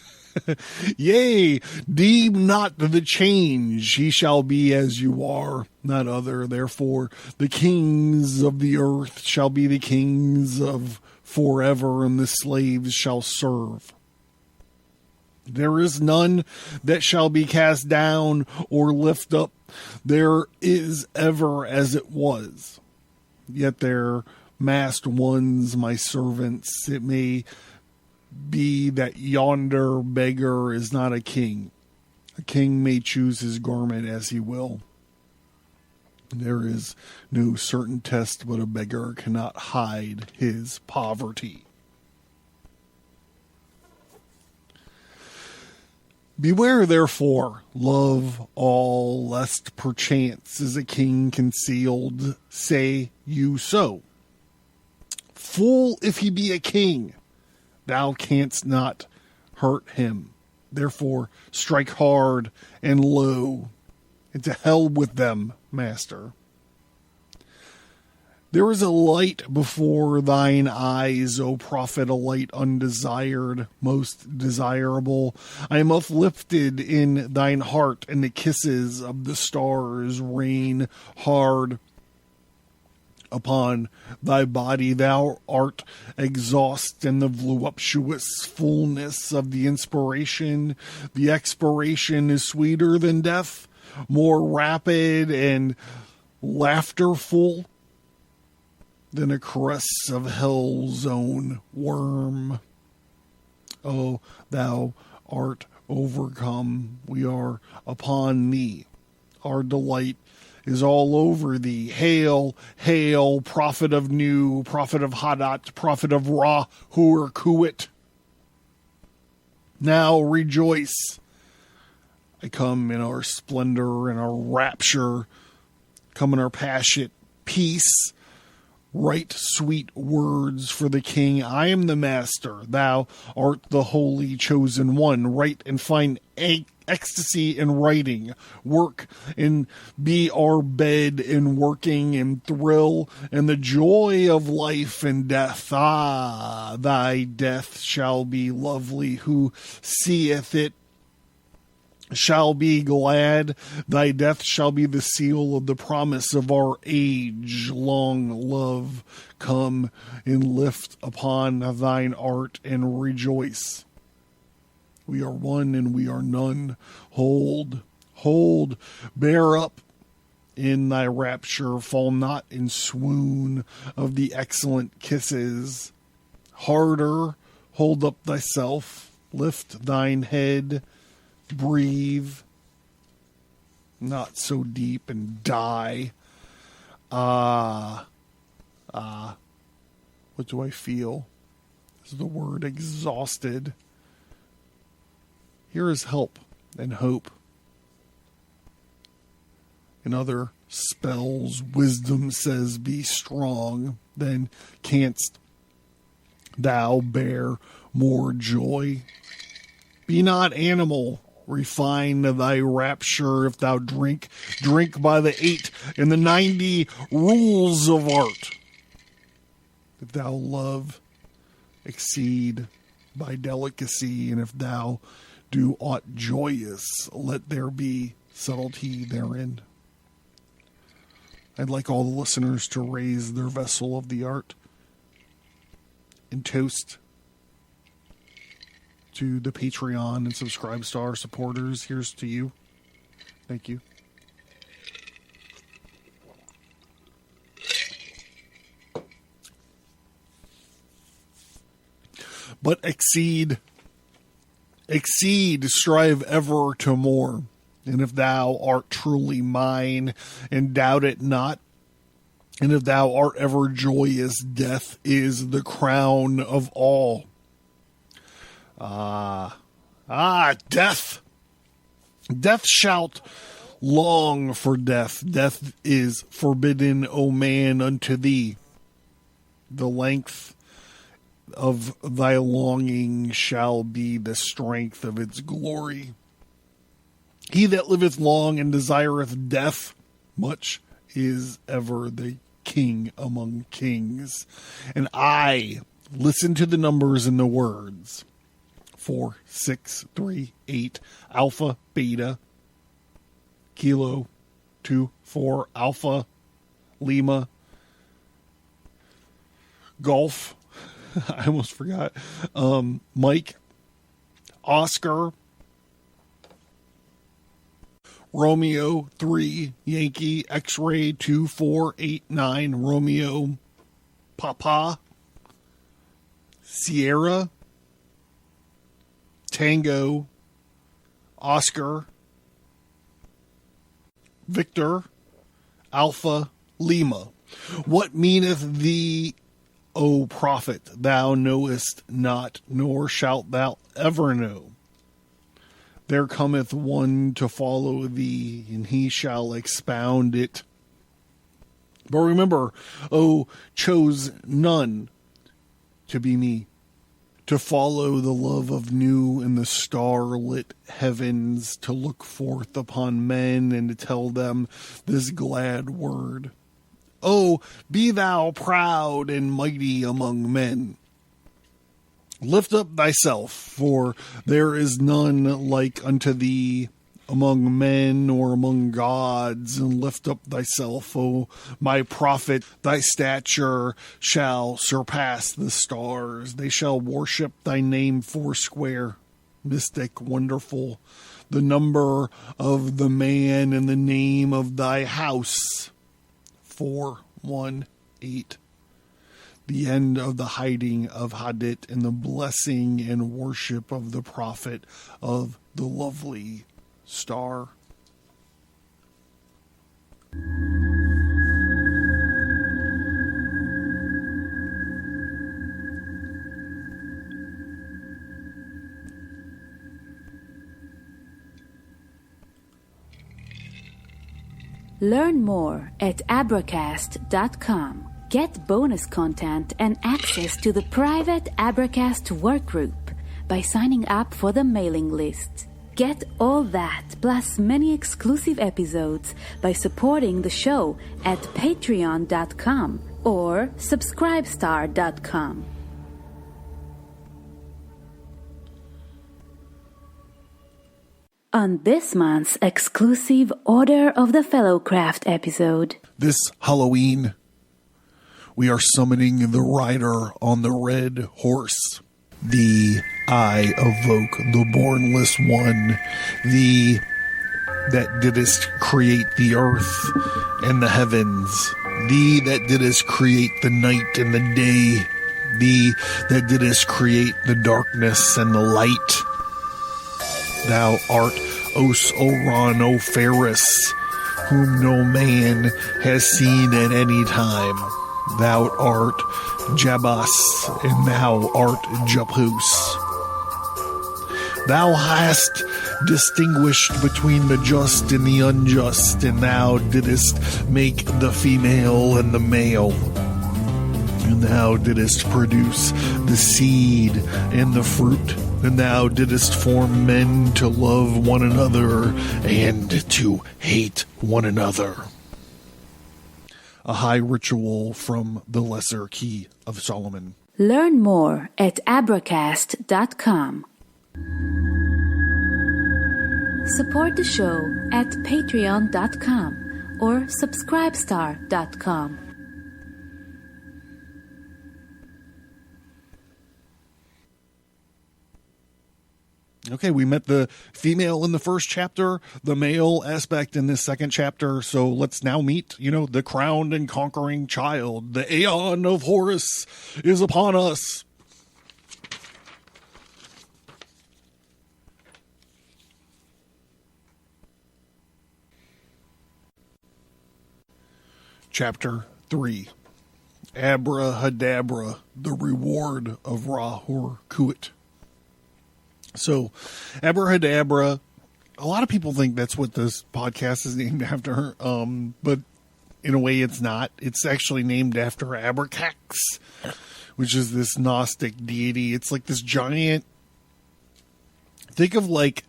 Yea, deem not the change, he shall be as you are, not other. Therefore, the kings of the earth shall be the kings of forever, and the slaves shall serve. There is none that shall be cast down or lift up. There is ever as it was. Yet their masked ones, my servants, it may be that yonder beggar is not a king. A king may choose his garment as he will. There is no certain test, but a beggar cannot hide his poverty. Beware, therefore, love all, lest perchance is a king concealed, say you so. Fool, if he be a king, thou canst not hurt him. Therefore, strike hard and low, and to hell with them, master. There is a light before thine eyes, O prophet, a light undesired, most desirable. I am uplifted in thine heart, and the kisses of the stars rain hard upon thy body. Thou art exhaust in the voluptuous fullness of the inspiration. The expiration is sweeter than death, more rapid and laughterful than a caress of hell's own worm. Oh, thou art overcome. We are upon thee. Our delight is all over thee. Hail, hail, prophet of Nu, prophet of Hadit, prophet of Ra-Hoor-Khuit. Now rejoice. I come in our splendor and our rapture, come in our passionate peace. Write sweet words for the king. I am the master. Thou art the holy chosen one. Write and find ecstasy in writing. Work and be our bed in working, and thrill and the joy of life and death. Ah, thy death shall be lovely. Who seeth it shall be glad. Thy death shall be the seal of the promise of our age-long love. Come and lift upon thine art and rejoice. We are one and we are none. Hold, hold, bear up in thy rapture. Fall not in swoon of the excellent kisses. Harder, hold up thyself. Lift thine head. Breathe, not so deep, and die. What do I feel? Is the word exhausted? Here is help and hope. In other spells, wisdom says, be strong, then canst thou bear more joy. Be not animal. Refine thy rapture. If thou drink by the 8 and the 90 rules of art. If thou love, exceed by delicacy. And if thou do aught joyous, let there be subtlety therein. I'd like all the listeners to raise their vessel of the art and toast to the Patreon and Subscribe Star supporters. Here's to you. Thank you. But exceed, strive ever to more. And if thou art truly mine, and doubt it not, and if thou art ever joyous, death is the crown of all. Death! Death shalt long for death. Death is forbidden, O man, unto thee. The length of thy longing shall be the strength of its glory. He that liveth long and desireth death much is ever the king among kings. And I listen to the numbers and the words. 4, 6, 3, 8, Alpha, Beta, Kilo, 2, 4, Alpha, Lima, Golf, I almost forgot, Mike, Oscar, Romeo, 3, Yankee, X-Ray, 2, 4, 8, 9, Romeo, Papa, Sierra, Tango, Oscar, Victor, Alpha, Lima. What meaneth thee, O prophet? Thou knowest not, nor shalt thou ever know. There cometh one to follow thee, and he shall expound it. But remember, O chose none to be me, to follow the love of new in the starlit heavens, to look forth upon men and to tell them this glad word. Oh, be thou proud and mighty among men. Lift up thyself, for there is none like unto thee among men or among gods, and lift up thyself, O my prophet. Thy stature shall surpass the stars. They shall worship thy name foursquare, mystic, wonderful, the number of the man and the name of thy house. 418. The end of the hiding of Hadit and the blessing and worship of the prophet of the lovely star. Learn more at abracast.com. Get bonus content and access to the private Abracast workgroup by signing up for the mailing list. Get all that, plus many exclusive episodes by supporting the show at patreon.com or subscribestar.com. On this month's exclusive Order of the Fellowcraft episode. This Halloween, we are summoning the rider on the red horse. I evoke the bornless one, thee that didst create the earth and the heavens, thee that didst create the night and the day, thee that didst create the darkness and the light. Thou art Os-Oran Oferis, whom no man has seen at any time. Thou art Jabas, and thou art Japus. Thou hast distinguished between the just and the unjust, and thou didst make the female and the male. And thou didst produce the seed and the fruit, and thou didst form men to love one another and to hate one another. A high ritual from the Lesser Key of Solomon. Learn more at abracast.com. Support the show at patreon.com or subscribestar.com. Okay, we met the female in the first chapter, the male aspect in this second chapter, so let's now meet, the crowned and conquering child. The Aeon of Horus is upon us. Chapter 3. Abrahadabra, the reward of Ra-Hoor-Khuit. So, Abrahadabra, a lot of people think that's what this podcast is named after, but in a way it's not. It's actually named after Abracax, which is this Gnostic deity. It's like this giant, think of like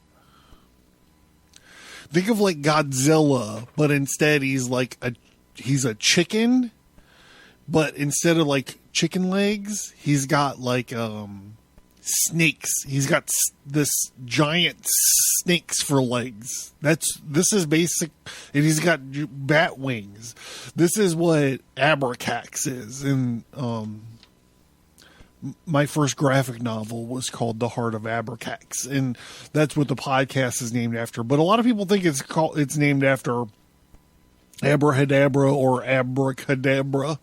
Godzilla, but instead he's a chicken, but instead of like chicken legs, he's got like snakes. He's got this giant snakes for legs. This is basic, and he's got bat wings. This is what Abracax is. And my first graphic novel was called The Heart of Abracax, and that's what the podcast is named after. But a lot of people think it's named after Abrahadabra or Abracadabra.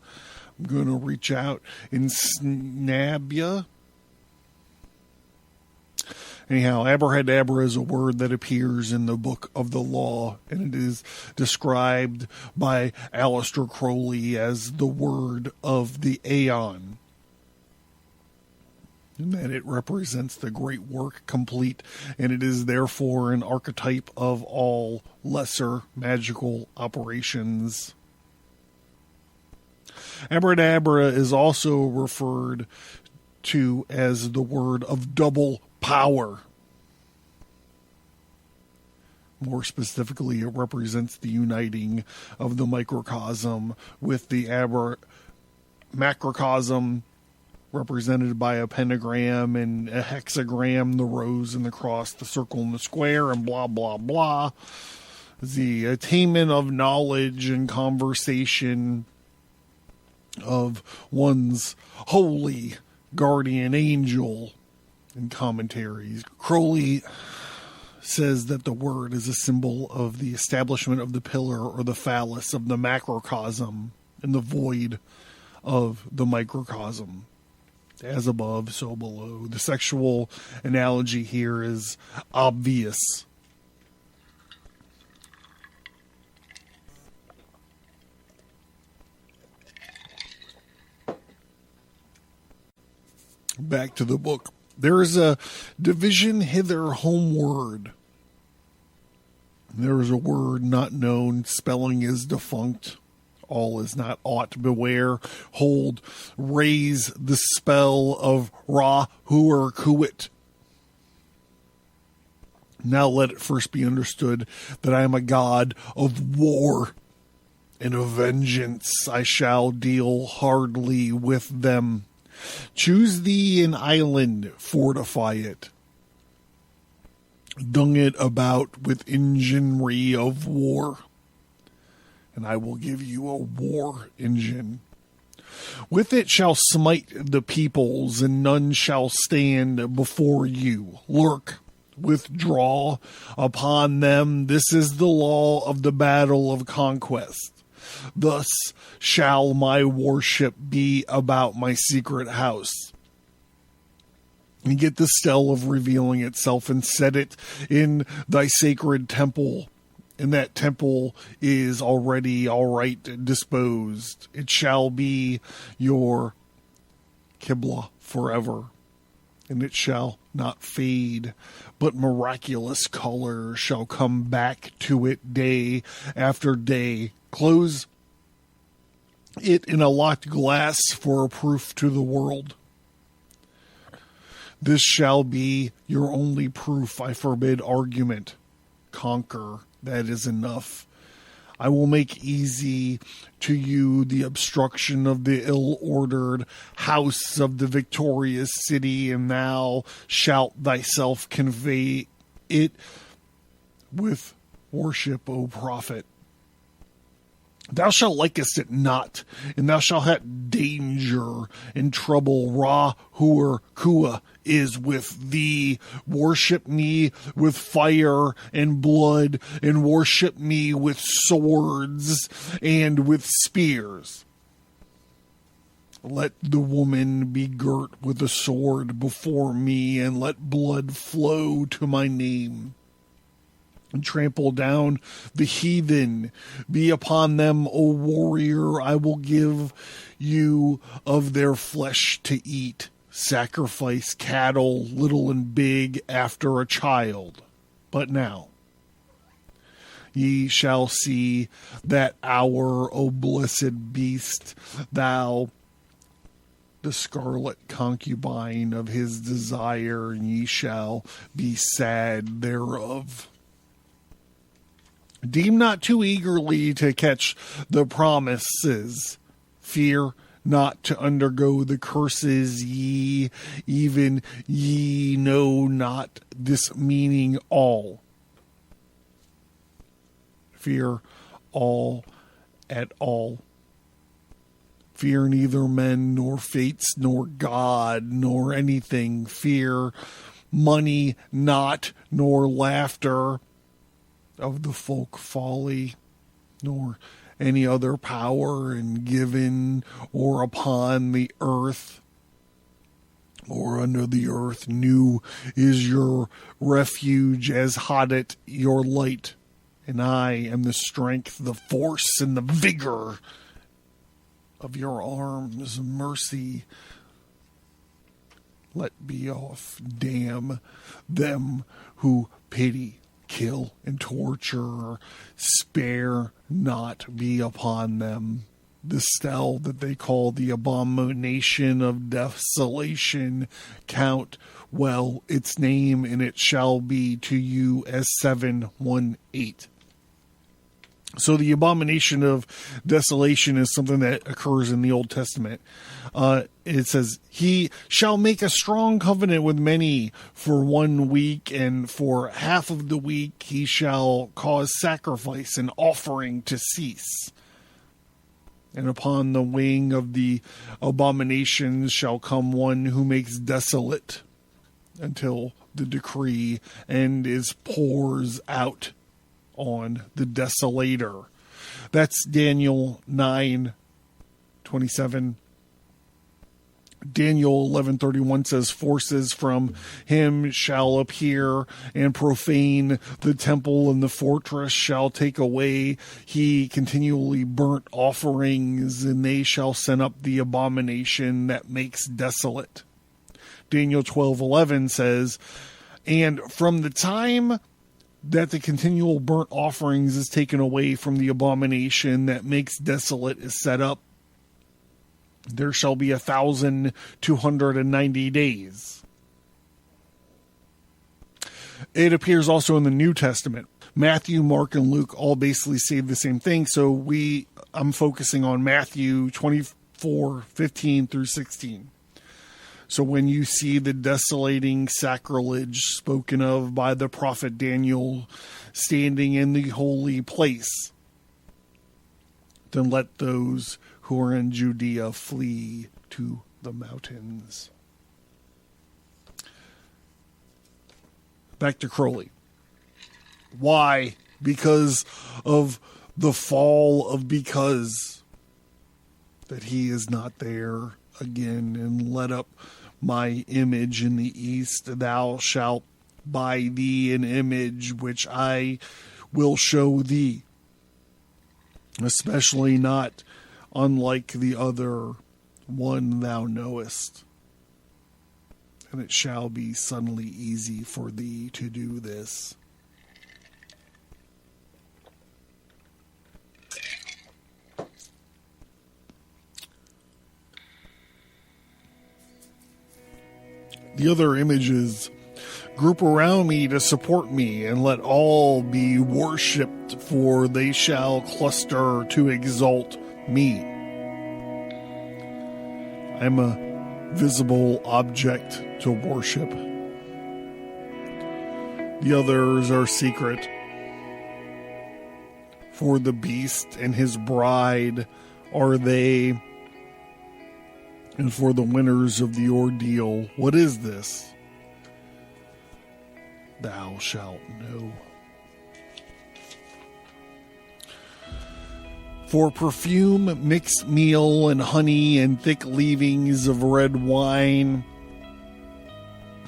I'm going to reach out and snab ya. Anyhow, Abrahadabra is a word that appears in the Book of the Law, and it is described by Aleister Crowley as the word of the Aeon, and that it represents the great work complete, and it is therefore an archetype of all lesser magical operations. Abrahadabra is also referred to as the word of double power. More specifically, it represents the uniting of the microcosm with the macrocosm, represented by a pentagram and a hexagram, the rose and the cross, the circle and the square, and blah, blah, blah. The attainment of knowledge and conversation of one's holy guardian angel. In commentaries, Crowley says that the word is a symbol of the establishment of the pillar or the phallus of the macrocosm in the void of the microcosm. As above, so below. The sexual analogy here is obvious. Back to the book. There is a division hither homeward. There is a word not known, spelling is defunct. All is not aught, beware. Hold, raise the spell of Ra-Hoor-Khuit. Now let it first be understood that I am a god of war and of vengeance. I shall deal hardly with them. Choose thee an island, fortify it. Dung it about with enginery of war, and I will give you a war engine. With it shall smite the peoples, and none shall stand before you. Lurk, withdraw upon them. This is the law of the battle of conquest. Thus shall my worship be about my secret house. And get the stell of revealing itself and set it in thy sacred temple. And that temple is already all right disposed. It shall be your Qibla forever. And it shall not fade, but miraculous color shall come back to it day after day. Close it in a locked glass for a proof to the world. This shall be your only proof. I forbid argument. Conquer. That is enough. I will make easy to you the obstruction of the ill-ordered house of the victorious city, and thou shalt thyself convey it with worship, O prophet. Thou shalt likest it not, and thou shalt have danger and trouble. Ra-Hoor-Khuit is with thee. Worship me with fire and blood, and worship me with swords and with spears. Let the woman be girt with a sword before me, and let blood flow to my name. And trample down the heathen. Be upon them, O warrior. I will give you of their flesh to eat. Sacrifice cattle, little and big, after a child. But now ye shall see that hour, O blessed beast, thou the scarlet concubine of his desire, and ye shall be sad thereof. Deem not too eagerly to catch the promises. Fear not to undergo the curses, ye know not this meaning all. Fear all at all. Fear neither men, nor fates, nor God, nor anything. Fear money not, nor laughter of the folk folly, nor any other power in given or upon the earth or under the earth. New is your refuge as Hadit your light, and I am the strength, the force, and the vigor of your arms. Mercy let be off. Damn them who pity, kill, and torture. Spare not be upon them. The stell that they call the abomination of desolation, count well its name, and it shall be to you as 718. So the abomination of desolation is something that occurs in the Old Testament. It says, he shall make a strong covenant with many for 1 week, and for half of the week he shall cause sacrifice and offering to cease. And upon the wing of the abominations shall come one who makes desolate until the decree and is pours out on the desolator. That's Daniel 9:27. Daniel 11:31 says, forces from him shall appear and profane the temple, and the fortress shall take away he continually burnt offerings, and they shall send up the abomination that makes desolate. Daniel 12:11 says, and from the time that the continual burnt offerings is taken away from the abomination that makes desolate is set up, there shall be 1,290 days. It appears also in the New Testament. Matthew, Mark, and Luke all basically say the same thing. So I'm focusing on Matthew 24:15 through 16. So when you see the desolating sacrilege spoken of by the prophet Daniel standing in the holy place, then let those who are in Judea flee to the mountains. Back to Crowley. Why? Because of the fall of because, that he is not there again, and let up my image in the east. Thou shalt buy thee an image which I will show thee, especially not unlike the other one thou knowest. And it shall be suddenly easy for thee to do this. The other images group around me to support me, and let all be worshipped, for they shall cluster to exalt me. I'm a visible object to worship. The others are secret, For the beast and his bride are they, and for the winners of the ordeal, what is this? Thou shalt know. For perfume, mixed meal, and honey, and thick leavings of red wine,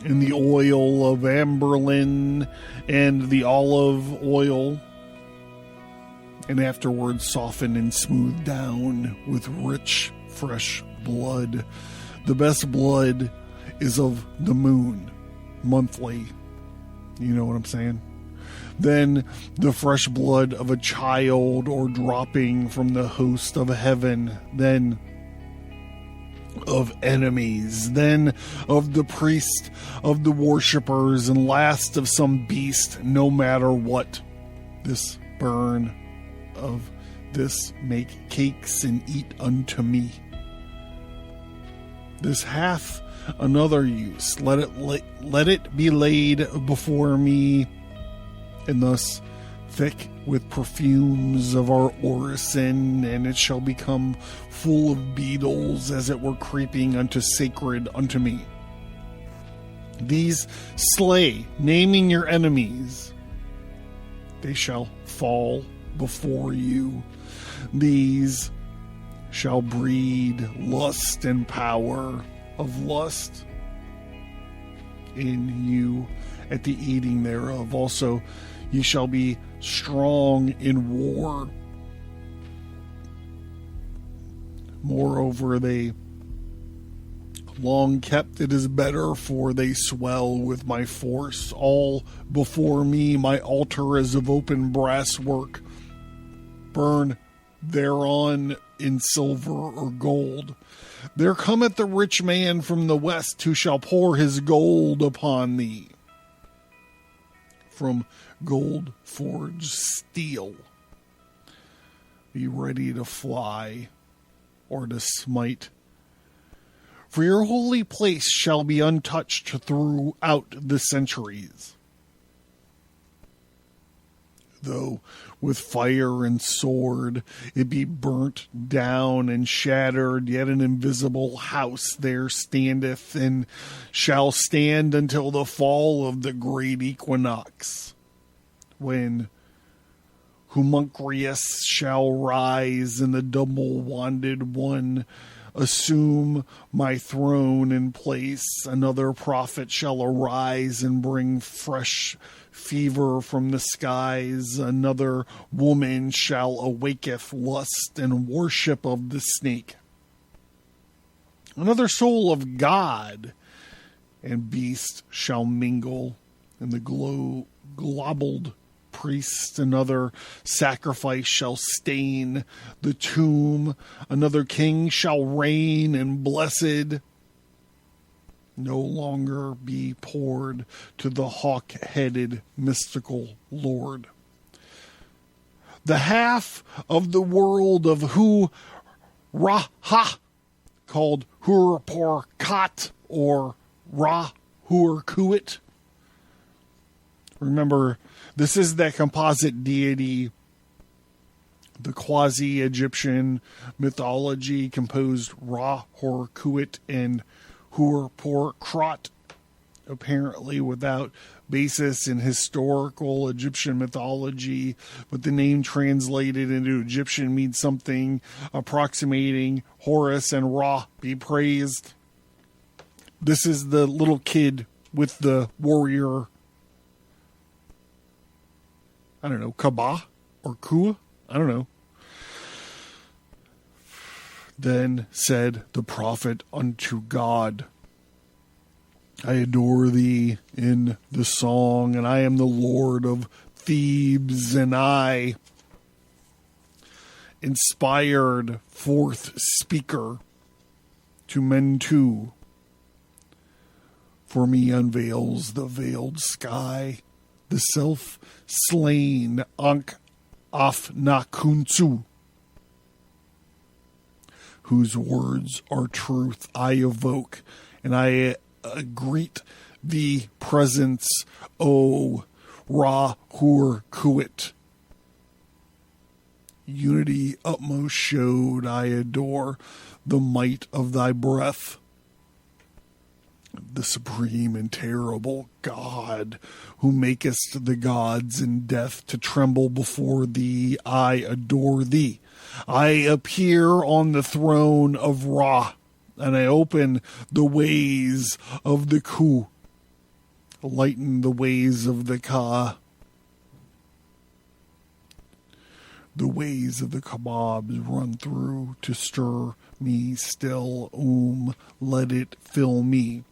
and the oil of amberlin, and the olive oil, and afterwards softened and smoothed down with rich, fresh blood. The best blood is of the moon, monthly. You know what I'm saying? Then the fresh blood of a child, or dropping from the host of heaven. Then of enemies. Then of the priest, of the worshippers, and last of some beast, no matter what. This burn of this make cakes and eat unto me. This hath another use. Let it be laid before me, and thus thick with perfumes of our orison, and it shall become full of beetles, as it were creeping unto sacred unto me. These slay, naming your enemies. They shall fall before you. These shall breed lust and power of lust in you at the eating thereof. Also, ye shall be strong in war. Moreover, they long kept, it is better, for they swell with my force. All before me, my altar is of open brass work. Burn thereon in silver or gold. There cometh the rich man from the west, who shall pour his gold upon thee. From gold forged steel. Be ready to fly or to smite. For your holy place shall be untouched throughout the centuries. Though with fire and sword it be burnt down and shattered, yet an invisible house there standeth, and shall stand until the fall of the great equinox, when Homuncrius shall rise, and the double-wanded one assume my throne in place. Another prophet shall arise and bring fresh fever from the skies. Another woman shall awaketh lust and worship of the snake. Another soul of God and beast shall mingle, and the globbled priest. Another sacrifice shall stain the tomb. Another king shall reign, and blessed no longer be poured to the hawk-headed mystical lord. The half of the world of Heru-Ra-Ha, called Hoor-Paar-Kraat or Ra-Hoor-Khuit. Remember, this is that composite deity, the quasi-Egyptian mythology composed Ra-Hoor-Khuit and Hoor-Paar-Kraat, apparently without basis in historical Egyptian mythology, but the name translated into Egyptian means something approximating Horus and Ra be praised. This is the little kid with the warrior, I don't know, Kaaba or Kua? I don't know. Then said the prophet unto God, I adore thee in the song, and I am the Lord of Thebes, and I, inspired fourth speaker to men too, for me unveils the veiled sky, the self-slain Ankh-Af-Na-Kuntsu, whose words are truth I evoke, and I greet thee presence, O Ra-Hoor-Khuit. unity utmost showed, I adore the might of thy breath. The supreme and terrible God, who makest the gods in death to tremble before thee, I adore thee. I appear on the throne of Ra, and I open the ways of the Khu, lighten the ways of the Ka. The ways of the kebabs run through to stir me still, let it fill me.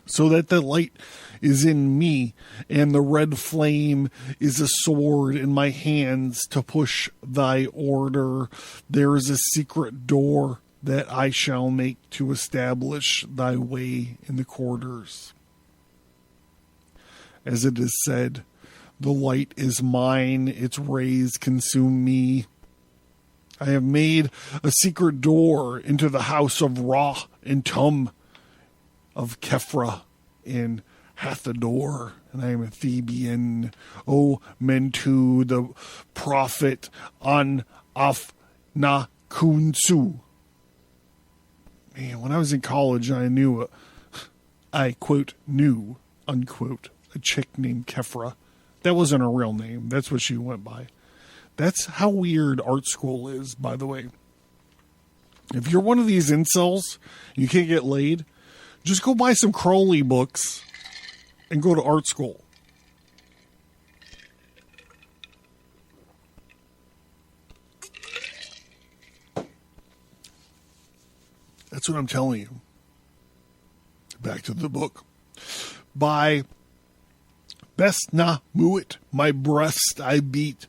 So that the light is in me, and the red flame is a sword in my hands to push thy order. There is a secret door that I shall make to establish thy way in the quarters. As it is said, the light is mine, its rays consume me. I have made a secret door into the house of Ra and Tum, of Khepra in Hathador, and I am a Thebian, O Mentu, the prophet on Afnakunsu. Man, when I was in college, I quote, knew, unquote, a chick named Khepra. That wasn't her real name. That's what she went by. That's how weird art school is, by the way. If you're one of these incels, you can't get laid, just go buy some Crowley books and go to art school. That's what I'm telling you. Back to the book. By Best na Muit, my breast I beat.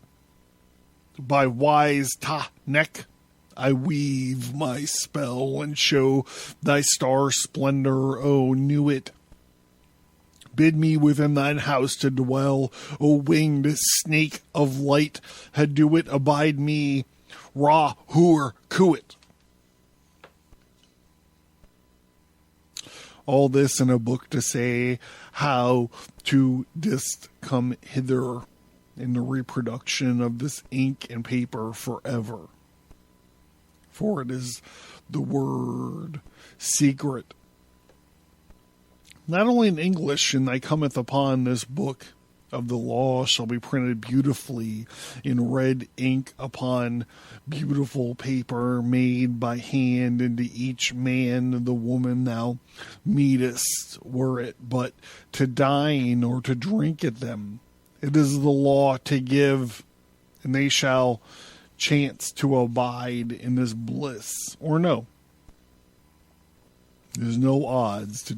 By wise ta neck, I weave my spell and show thy star splendor, O Nuit. Bid me within thine house to dwell, O winged snake of light, Hadit abide me, Ra-Hoor-Khuit. All this in a book to say how to dist come hither in the reproduction of this ink and paper forever. For it is the word secret. Not only in English, and I cometh upon this book of the law shall be printed beautifully in red ink upon beautiful paper made by hand, and to each man the woman thou meetest, were it but to dine or to drink at them. It is the law to give, and they shall chance to abide in this bliss, or no. There's no odds to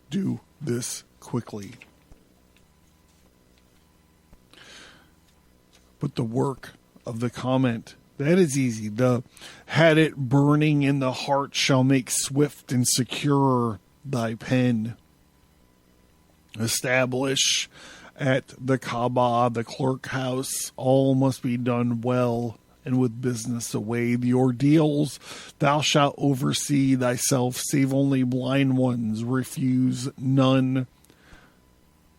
do this quickly. But the work of the comment, that is easy. The Hadit burning in the heart shall make swift and secure thy pen. Establish at the Kaaba, the clerk house, all must be done well, and with business away. The ordeals thou shalt oversee thyself, save only blind ones, refuse none.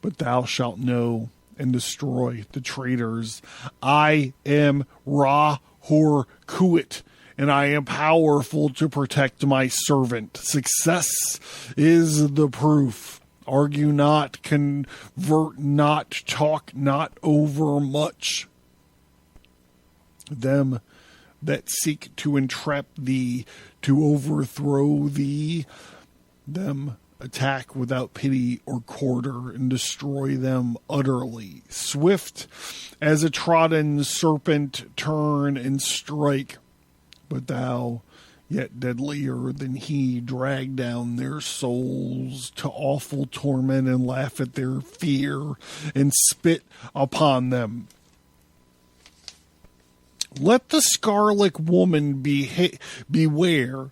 But thou shalt know and destroy the traitors. I am Ra-Hoor-Khuit, and I am powerful to protect my servant. Success is the proof. Argue not, convert not, talk not over much. Them that seek to entrap thee, to overthrow thee, them attack without pity or quarter, and destroy them utterly. Swift as a trodden serpent, turn and strike, but thou, yet deadlier than he, drag down their souls to awful torment, and laugh at their fear, and spit upon them. Let the scarlet woman beware.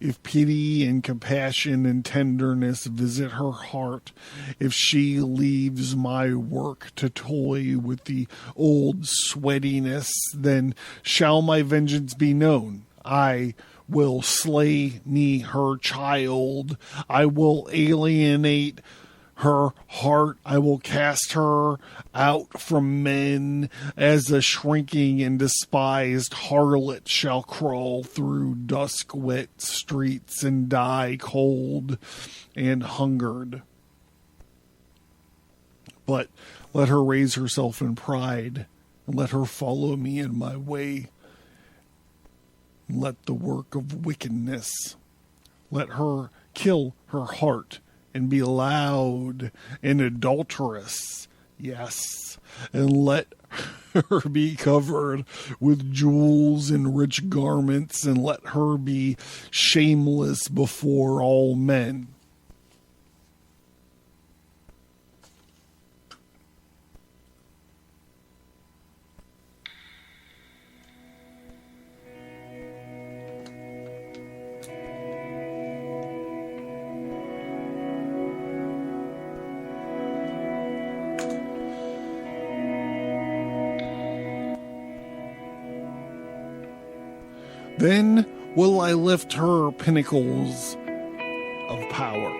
If pity and compassion and tenderness visit her heart, if she leaves my work to toy with the old sweatiness, then shall my vengeance be known. I will slay me her child. I will alienate her heart. I will cast her out from men as a shrinking and despised harlot shall crawl through dusk-wet streets and die cold and hungered. But let her raise herself in pride, and let her follow me in my way. Let the work of wickedness, let her kill her heart and be loud and adulterous, yes, and let her be covered with jewels and rich garments, and let her be shameless before all men. Then will I lift her pinnacles of power.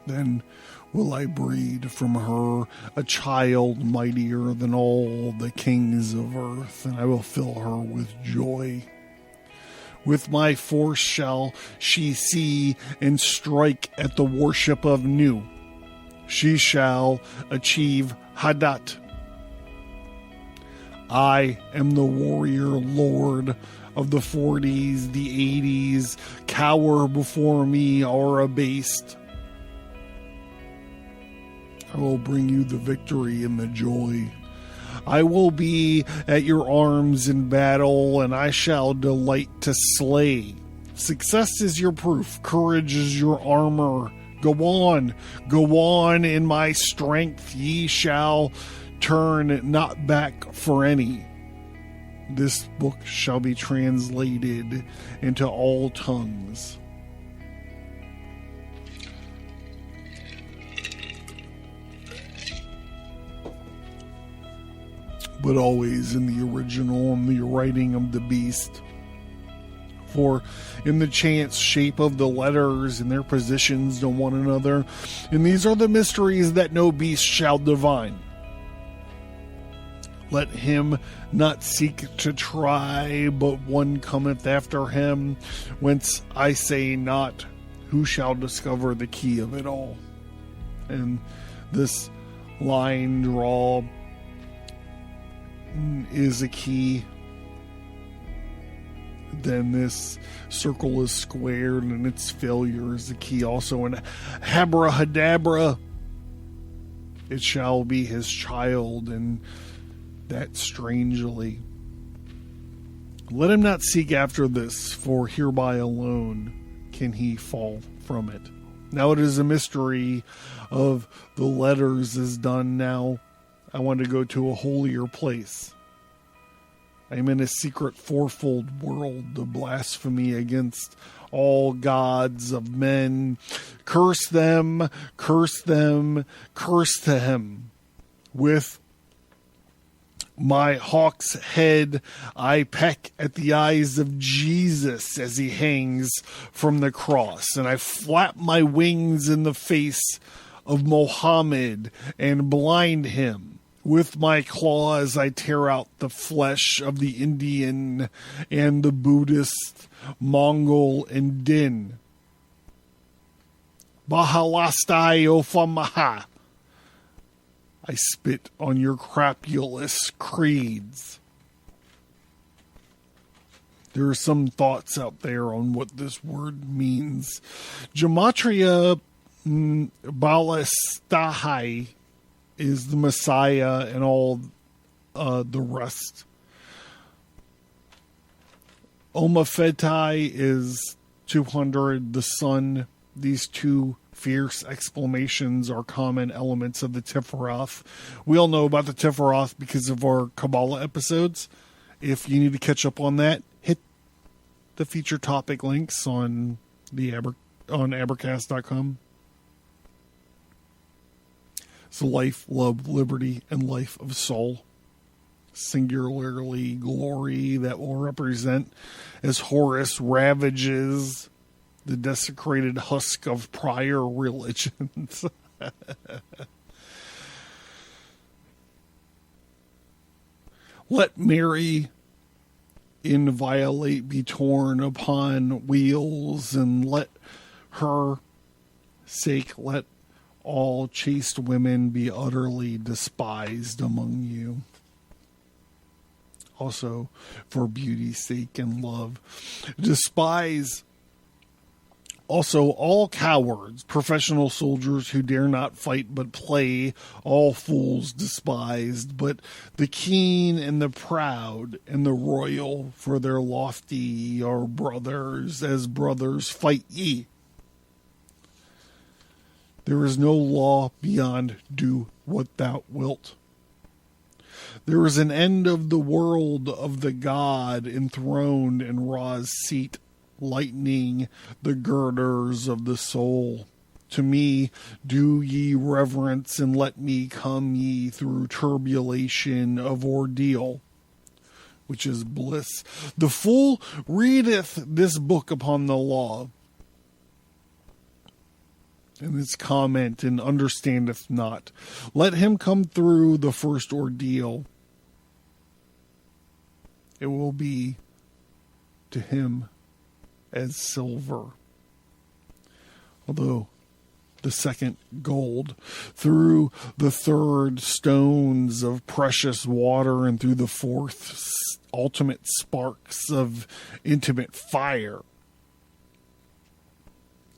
Then will I breed from her a child mightier than all the kings of earth, and I will fill her with joy. With my force shall she see and strike at the worship of Nu. She shall achieve Hadit. I am the warrior lord of the 40s, the 80s. Cower before me are abased. I will bring you the victory and the joy. I will be at your arms in battle, and I shall delight to slay. Success is your proof. Courage is your armor. Go on in my strength. Ye shall turn not back for any. This book shall be translated into all tongues. But always in the original and the writing of the beast. For in the chance shape of the letters and their positions to one another, and these are the mysteries that no beast shall divine. Let him not seek to try, but one cometh after him, whence I say not, who shall discover the key of it all. And this line draw is a key. Then this circle is squared, and its failure is the key also. And Abrahadabra, it shall be his child, and that strangely. Let him not seek after this, for hereby alone can he fall from it. Now it is a mystery of the letters is done. Now I want to go to a holier place. I am in a secret fourfold world of blasphemy against all gods of men. Curse them, curse them, curse to him. With my hawk's head, I peck at the eyes of Jesus as he hangs from the cross, and I flap my wings in the face of Mohammed and blind him. With my claws, I tear out the flesh of the Indian and the Buddhist, Mongol, and Din. Bahalastai Ofamaha. I spit on your crapulous creeds. There are some thoughts out there on what this word means. Gematria Balastahai is the Messiah and all the rest. Omafetai is 200, the sun. These two fierce exclamations are common elements of the Tiferoth. We all know about the Tiferoth because of our Kabbalah episodes. If you need to catch up on that, hit the feature topic links on on abercast.com. So life, love, liberty, and life of soul. Singularly glory that will represent as Horus ravages the desecrated husk of prior religions. Let Mary inviolate be torn upon wheels, and let her sake let all chaste women be utterly despised among you. Also, for beauty's sake and love, despise also all cowards, professional soldiers who dare not fight but play, all fools despised, but the keen and the proud and the royal, for their lofty are brothers, as brothers fight ye. There is no law beyond do what thou wilt. There is an end of the world of the God enthroned in Ra's seat, lightening the girders of the soul. To me do ye reverence, and let me come ye through turbulation of ordeal, which is bliss. The fool readeth this book upon the law, and its comment, and understandeth not. Let him come through the first ordeal. It will be to him as silver, although the second gold, through the third stones of precious water, and through the fourth ultimate sparks of intimate fire.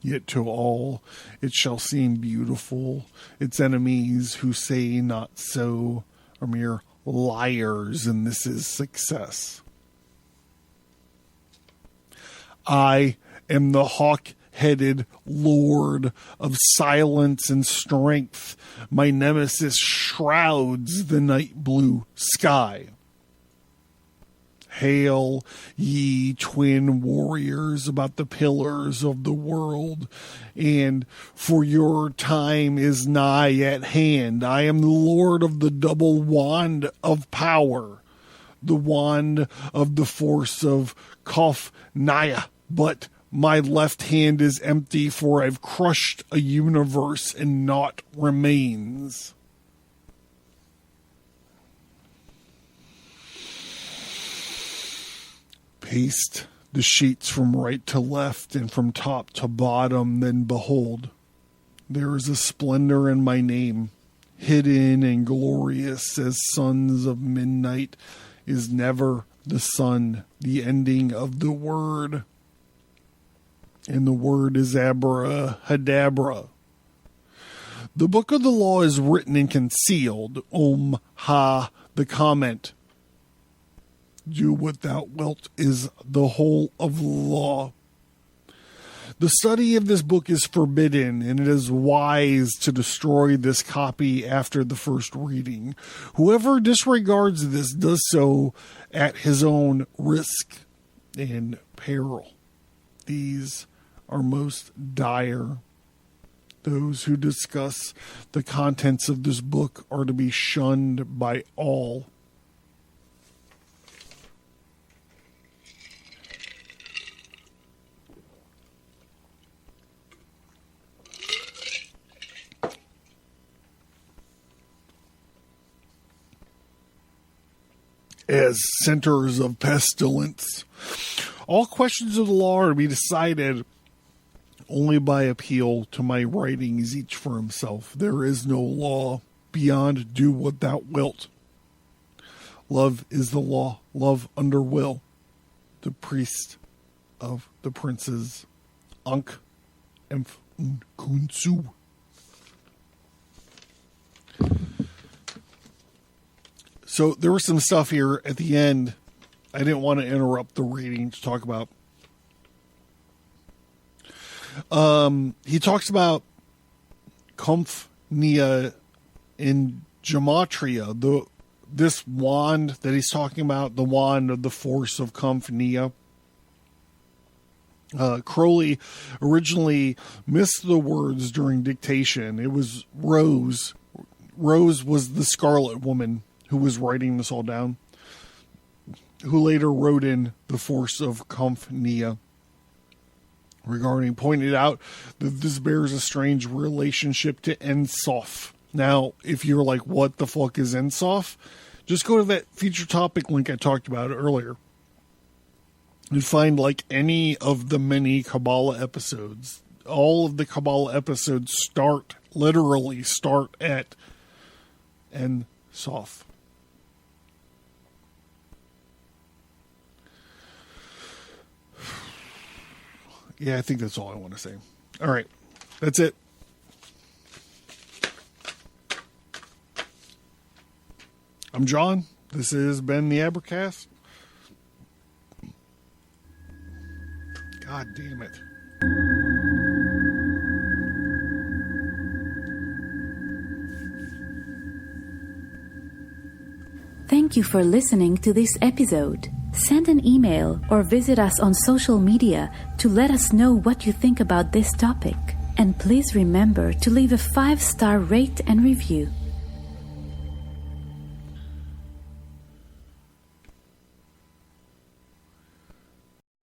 Yet to all it shall seem beautiful. Its enemies who say not so are mere liars, and this is success. I am the hawk-headed lord of silence and strength. My nemesis shrouds the night blue sky. Hail, ye twin warriors about the pillars of the world, and for your time is nigh at hand. I am the Lord of the double wand of power, the wand of the force of Kaf-Naya, but my left hand is empty, for I've crushed a universe and naught remains. Paste the sheets from right to left and from top to bottom, then behold, there is a splendor in my name, hidden and glorious as sons of midnight is never the sun, the ending of the word. And the word is abrahadabra. The book of the law is written and concealed. Ha, the comment. Do what thou wilt is the whole of the law. The study of this book is forbidden, and it is wise to destroy this copy after the first reading. Whoever disregards this does so at his own risk and peril. These are most dire. Those who discuss the contents of this book are to be shunned by all. As centers of pestilence. All questions of the law are to be decided only by appeal to my writings, each for himself. There is no law beyond do what thou wilt. Love is the law. Love under will. The priest of the princes. Ankh Emph Kunsu. So there was some stuff here at the end I didn't want to interrupt the reading to talk about. He talks about Kaf-Naya in gematria. This wand that he's talking about, the wand of the force of Kaf-Naya. Crowley originally missed the words during dictation. It was Rose. Rose was the Scarlet Woman who was writing this all down, who later wrote in the force of Kaf-Naya, regarding pointed out that this bears a strange relationship to Ensof. Now, if you're like, what the fuck is Ensof? Just go to that feature topic link I talked about earlier and find like any of the many Kabbalah episodes. All of the Kabbalah episodes literally start at Ensof. Yeah, I think that's all I want to say. All right, that's it. I'm John. This has been the Abercast. God damn it. Thank you for listening to this episode. Send an email or visit us on social media to let us know what you think about this topic. And please remember to leave a 5-star rate and review.